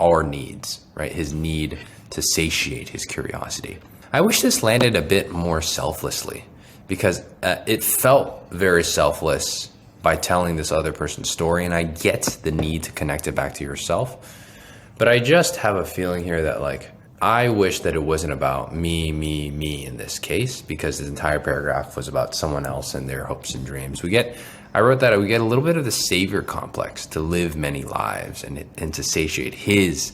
S2: our needs, right? His need to satiate his curiosity. I wish this landed a bit more selflessly, because it felt very selfless by telling this other person's story, and I get the need to connect it back to yourself. But I just have a feeling here that, like, I wish that it wasn't about me in this case, because the entire paragraph was about someone else and their hopes and dreams. I wrote that we get a little bit of the savior complex to live many lives and to satiate his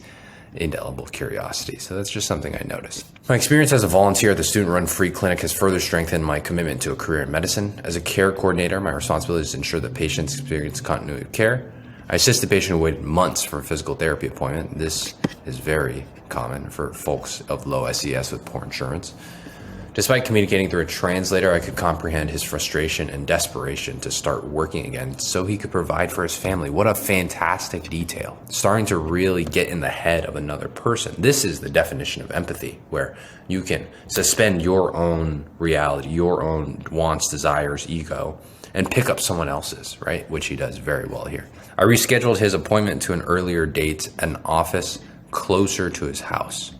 S2: indelible curiosity. So that's just something I noticed. My experience as a volunteer at the student-run free clinic has further strengthened my commitment to a career in medicine. As a care coordinator, my responsibility is to ensure that patients experience continuity of care. I assist the patient who waited months for a physical therapy appointment. This is very common for folks of low SES with poor insurance. Despite communicating through a translator, I could comprehend his frustration and desperation to start working again so he could provide for his family. What a fantastic detail. Starting to really get in the head of another person. This is the definition of empathy, where you can suspend your own reality, your own wants, desires, ego, and pick up someone else's, right? Which he does very well here. I rescheduled his appointment to an earlier date at an office closer to his house.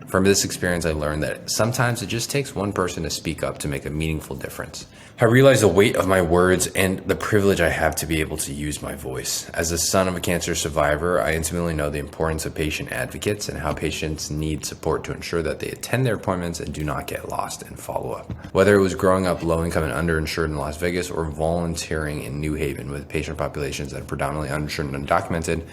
S2: From this experience, I learned that sometimes it just takes one person to speak up to make a meaningful difference. I realized the weight of my words and the privilege I have to be able to use my voice. As the son of a cancer survivor, I intimately know the importance of patient advocates and how patients need support to ensure that they attend their appointments and do not get lost in follow-up. Whether it was growing up low-income and underinsured in Las Vegas or volunteering in New Haven with patient populations that are predominantly uninsured and undocumented,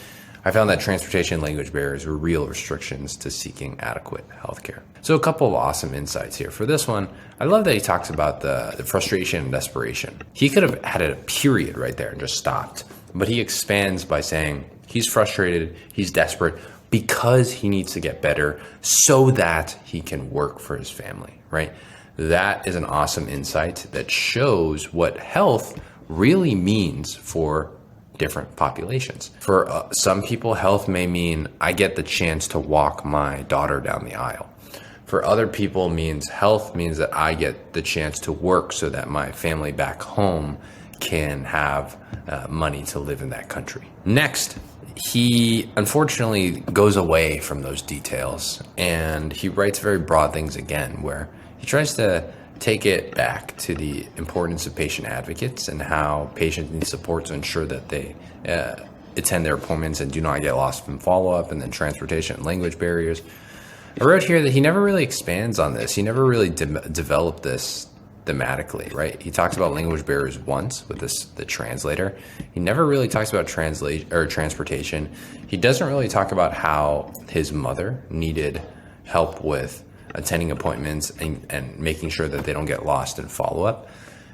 S2: I found that transportation and language barriers were real restrictions to seeking adequate healthcare. So a couple of awesome insights here. For this one, I love that he talks about the frustration and desperation. He could have had a period right there and just stopped, but he expands by saying he's frustrated, he's desperate because he needs to get better so that he can work for his family, right? That is an awesome insight that shows what health really means for different populations. For some people, health may mean I get the chance to walk my daughter down the aisle. For other people, health means that I get the chance to work so that my family back home can have money to live in that country. Next, he unfortunately goes away from those details and he writes very broad things again, where he tries to take it back to the importance of patient advocates and how patients need support to ensure that they attend their appointments and do not get lost in follow-up, and then transportation and language barriers. I wrote here that he never really expands on this. He never really developed this thematically, right? He talks about language barriers once with the translator. He never really talks about transportation. He doesn't really talk about how his mother needed help with attending appointments and making sure that they don't get lost in follow-up.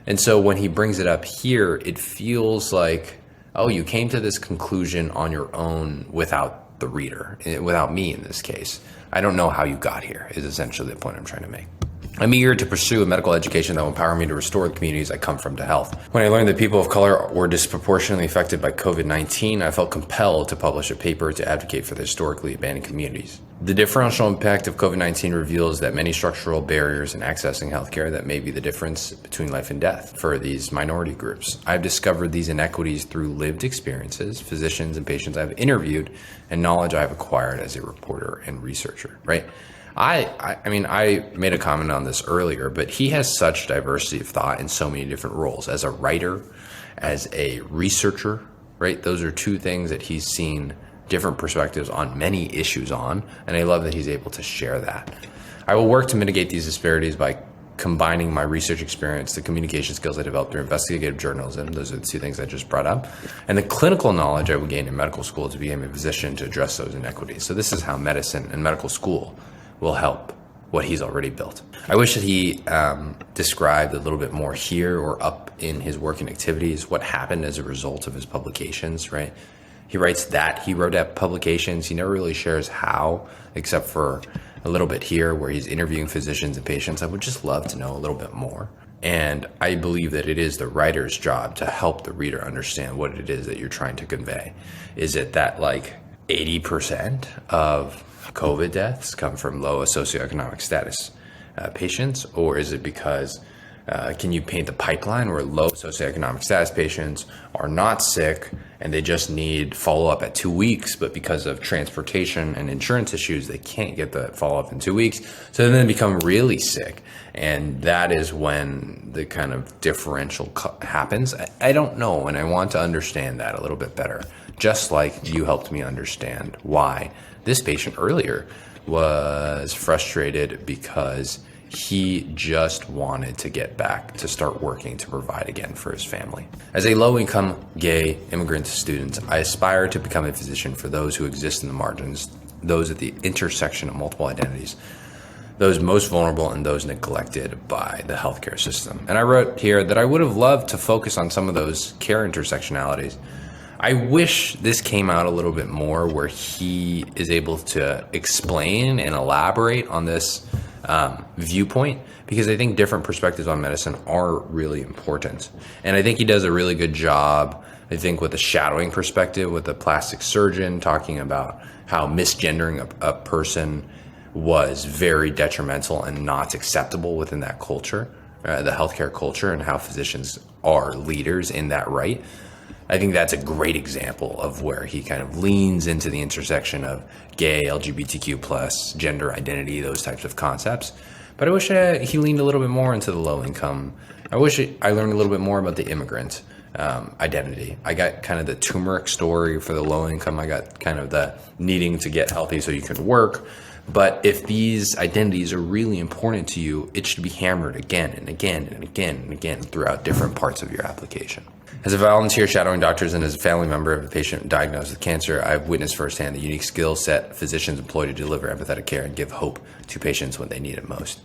S2: And so when he brings it up here, it feels like, oh, you came to this conclusion on your own without the reader, without me in this case. I don't know how you got here, is essentially the point I'm trying to make. I'm eager to pursue a medical education that will empower me to restore the communities I come from to health. When I learned that people of color were disproportionately affected by COVID-19, I felt compelled to publish a paper to advocate for the historically abandoned communities. The differential impact of COVID-19 reveals that many structural barriers in accessing healthcare that may be the difference between life and death for these minority groups. I've discovered these inequities through lived experiences, physicians and patients I've interviewed, and knowledge I've acquired as a reporter and researcher, right? I mean, I made a comment on this earlier, but he has such diversity of thought in so many different roles as a writer, as a researcher, right? Those are two things that he's seen different perspectives on many issues on, and I love that he's able to share that. I will work to mitigate these disparities by combining my research experience, the communication skills I developed through investigative journalism, those are the two things I just brought up, and the clinical knowledge I will gain in medical school to be in a position to address those inequities. So this is how medicine and medical school will help what he's already built. I wish that he described a little bit more here or up in his work and activities, what happened as a result of his publications, right? He writes that he wrote up publications. He never really shares how, except for a little bit here where he's interviewing physicians and patients. I would just love to know a little bit more. And I believe that it is the writer's job to help the reader understand what it is that you're trying to convey. Is it that like 80% of COVID deaths come from low socioeconomic status patients, or is it because can you paint the pipeline where low socioeconomic status patients are not sick and they just need follow-up at 2 weeks, but because of transportation and insurance issues, they can't get the follow-up in 2 weeks, so then they become really sick, and that is when the kind of differential happens. I don't know, and I want to understand that a little bit better, just like you helped me understand why this patient earlier was frustrated because he just wanted to get back to start working to provide again for his family. As a low-income gay immigrant student, I aspire to become a physician for those who exist in the margins, those at the intersection of multiple identities, those most vulnerable and those neglected by the healthcare system. And I wrote here that I would have loved to focus on some of those care intersectionalities. I wish this came out a little bit more where he is able to explain and elaborate on this viewpoint, because I think different perspectives on medicine are really important. And I think he does a really good job, I think, with the shadowing perspective, with the plastic surgeon talking about how misgendering a person was very detrimental and not acceptable within that culture, the healthcare culture, and how physicians are leaders in that right. I think that's a great example of where he kind of leans into the intersection of gay, LGBTQ plus, gender identity, those types of concepts. But I wish he leaned a little bit more into the low income. I wish I learned a little bit more about the immigrant identity. I got kind of the turmeric story for the low income. I got kind of the needing to get healthy so you can work. But if these identities are really important to you, it should be hammered again and again and again and again throughout different parts of your application. As a volunteer shadowing doctors and as a family member of a patient diagnosed with cancer, I've witnessed firsthand the unique skill set physicians employ to deliver empathetic care and give hope to patients when they need it most.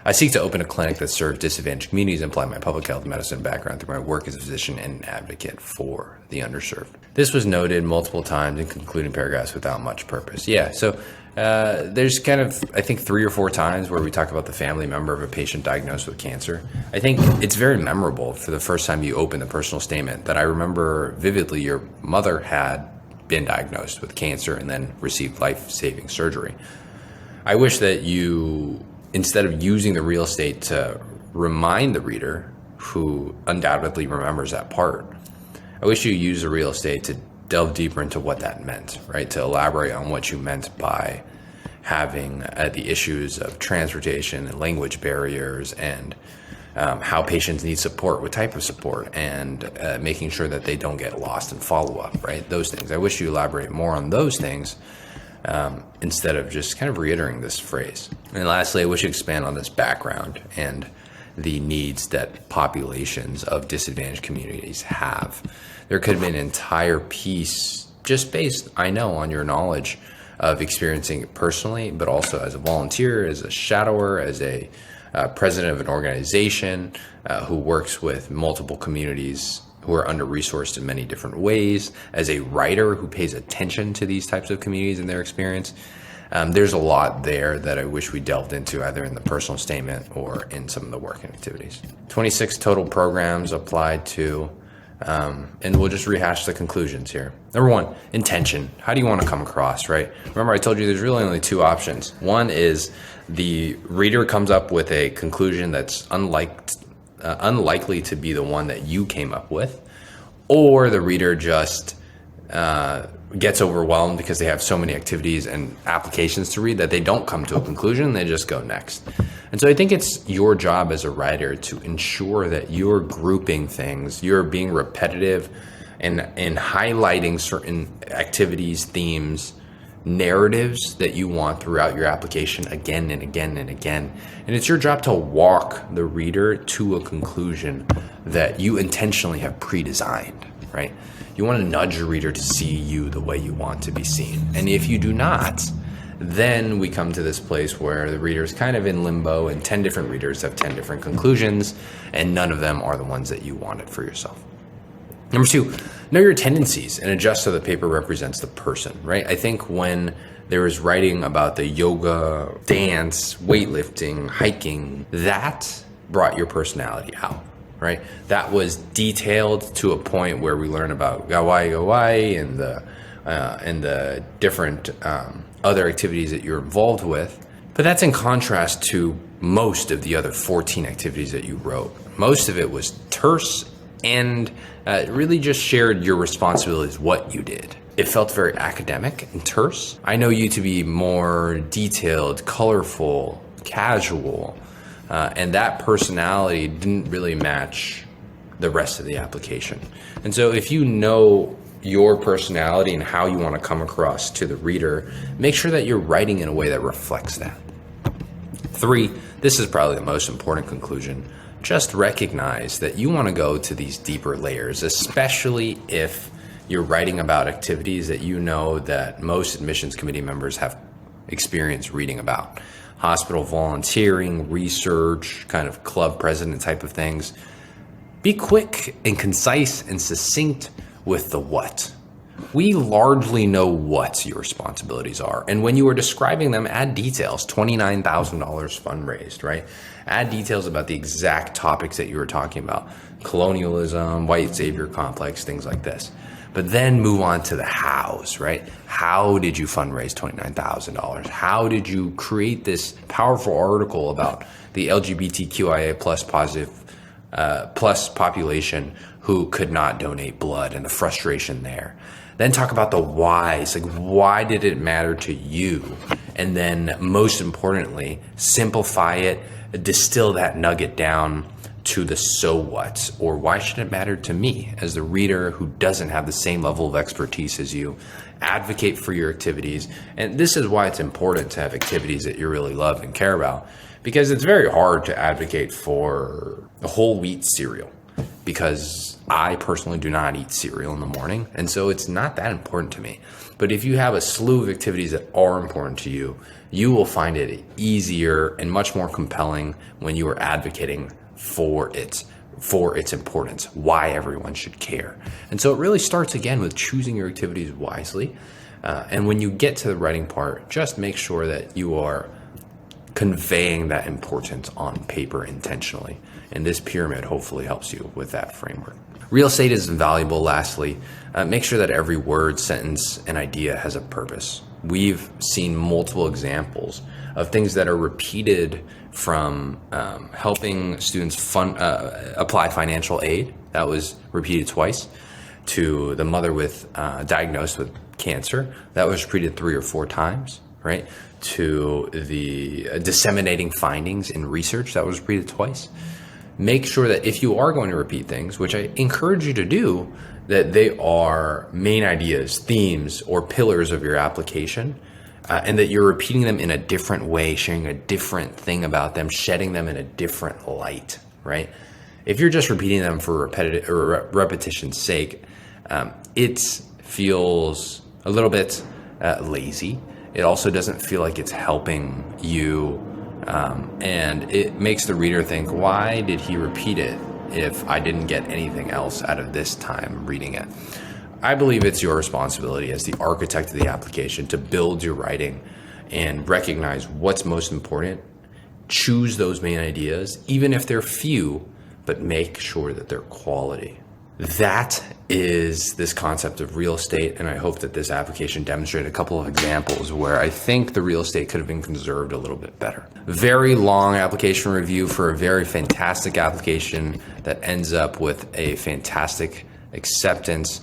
S2: I seek to open a clinic that serves disadvantaged communities and apply my public health medicine background through my work as a physician and advocate for the underserved. This was noted multiple times in concluding paragraphs without much purpose. Yeah, so there's kind of, I think, 3 or 4 times where we talk about the family member of a patient diagnosed with cancer. I think it's very memorable for the first time you open the personal statement that I remember vividly your mother had been diagnosed with cancer and then received life-saving surgery. I wish that you, instead of using the real estate to remind the reader, who undoubtedly remembers that part, I wish you use the real estate to delve deeper into what that meant, right? To elaborate on what you meant by having the issues of transportation and language barriers and how patients need support, what type of support, and making sure that they don't get lost in follow-up, right? Those things. I wish you elaborate more on those things instead of just kind of reiterating this phrase. And lastly, I wish you expand on this background and the needs that populations of disadvantaged communities have. There could have been an entire piece just based, I know, on your knowledge of experiencing it personally, but also as a volunteer, as a shadower, as a president of an organization who works with multiple communities who are under-resourced in many different ways, as a writer who pays attention to these types of communities and their experience.
S1: There's a lot there that I wish we delved into either in the personal statement or in some of the working activities. 26 total programs applied to, and we'll just rehash the conclusions here. Number one, intention. How do you want to come across, right? Remember, I told you there's really only two options. One is the reader comes up with a conclusion that's unlikely to be the one that you came up with, or the reader just gets overwhelmed because they have so many activities and applications to read that they don't come to a conclusion, they just go next. And so I think it's your job as a writer to ensure that you're grouping things, you're being repetitive and highlighting certain activities, themes, narratives that you want throughout your application again and again and again. And it's your job to walk the reader to a conclusion that you intentionally have pre-designed, right? You want to nudge your reader to see you the way you want to be seen. And if you do not, then we come to this place where the reader is kind of in limbo and 10 different readers have 10 different conclusions, and none of them are the ones that you wanted for yourself. Number two, know your tendencies and adjust so the paper represents the person, right? I think when there was writing about the yoga, dance, weightlifting, hiking, that brought your personality out, right? That was detailed to a point where we learn about gawai and the different other activities that you're involved with. But that's in contrast to most of the other 14 activities that you wrote. Most of it was terse and really just shared your responsibilities, what you did. It felt very academic and terse. I know you to be more detailed, colorful, casual, and that personality didn't really match the rest of the application. And so if you know your personality and how you want to come across to the reader, make sure that you're writing in a way that reflects that. 3, this is probably the most important conclusion. Just recognize that you want to go to these deeper layers, especially if you're writing about activities that you know that most admissions committee members have experience reading about. Hospital volunteering, research, kind of club president type of things. Be quick and concise and succinct with the what. We largely know what your responsibilities are. And when you are describing them, add details. $29,000 fundraised, right? Add details about the exact topics that you were talking about. Colonialism, white savior complex, things like this. But then move on to the hows, right? How did you fundraise $29,000? How did you create this powerful article about the LGBTQIA plus population who could not donate blood and the frustration there? Then talk about the whys, like why did it matter to you? And then most importantly, simplify it, distill that nugget down to the so what, or why should it matter to me as the reader who doesn't have the same level of expertise as you. Advocate for your activities. And this is why it's important to have activities that you really love and care about, because it's very hard to advocate for a whole wheat cereal, because I personally do not eat cereal in the morning, and so it's not that important to me. But if you have a slew of activities that are important to you, you will find it easier and much more compelling when you are advocating for its importance, why everyone should care. And so it really starts again with choosing your activities wisely. And when you get to the writing part, just make sure that you are conveying that importance on paper intentionally. And this pyramid hopefully helps you with that framework. Real estate is invaluable. Lastly, make sure that every word, sentence, and idea has a purpose. We've seen multiple examples of things that are repeated from helping students apply financial aid. That was repeated twice. To the mother diagnosed with cancer. That was repeated 3 or 4 times, right? To the disseminating findings in research. That was repeated twice. Make sure that if you are going to repeat things, which I encourage you to do, that they are main ideas, themes, or pillars of your application, and that you're repeating them in a different way, sharing a different thing about them, shedding them in a different light, right? If you're just repeating them for repetition's sake, it feels a little bit lazy. It also doesn't feel like it's helping you. And it makes the reader think, why did he repeat it if I didn't get anything else out of this time reading it? I believe it's your responsibility as the architect of the application to build your writing and recognize what's most important. Choose those main ideas, even if they're few, but make sure that they're quality. That is this concept of real estate, and I hope that this application demonstrated a couple of examples where I think the real estate could have been conserved a little bit better. Very long application review for a very fantastic application that ends up with a fantastic acceptance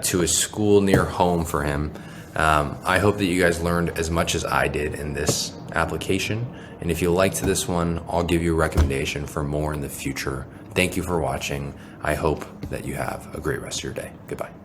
S1: to a school near home for him. I hope that you guys learned as much as I did in this application, and if you liked this one, I'll give you a recommendation for more in the future. Thank you for watching. I hope that you have a great rest of your day. Goodbye.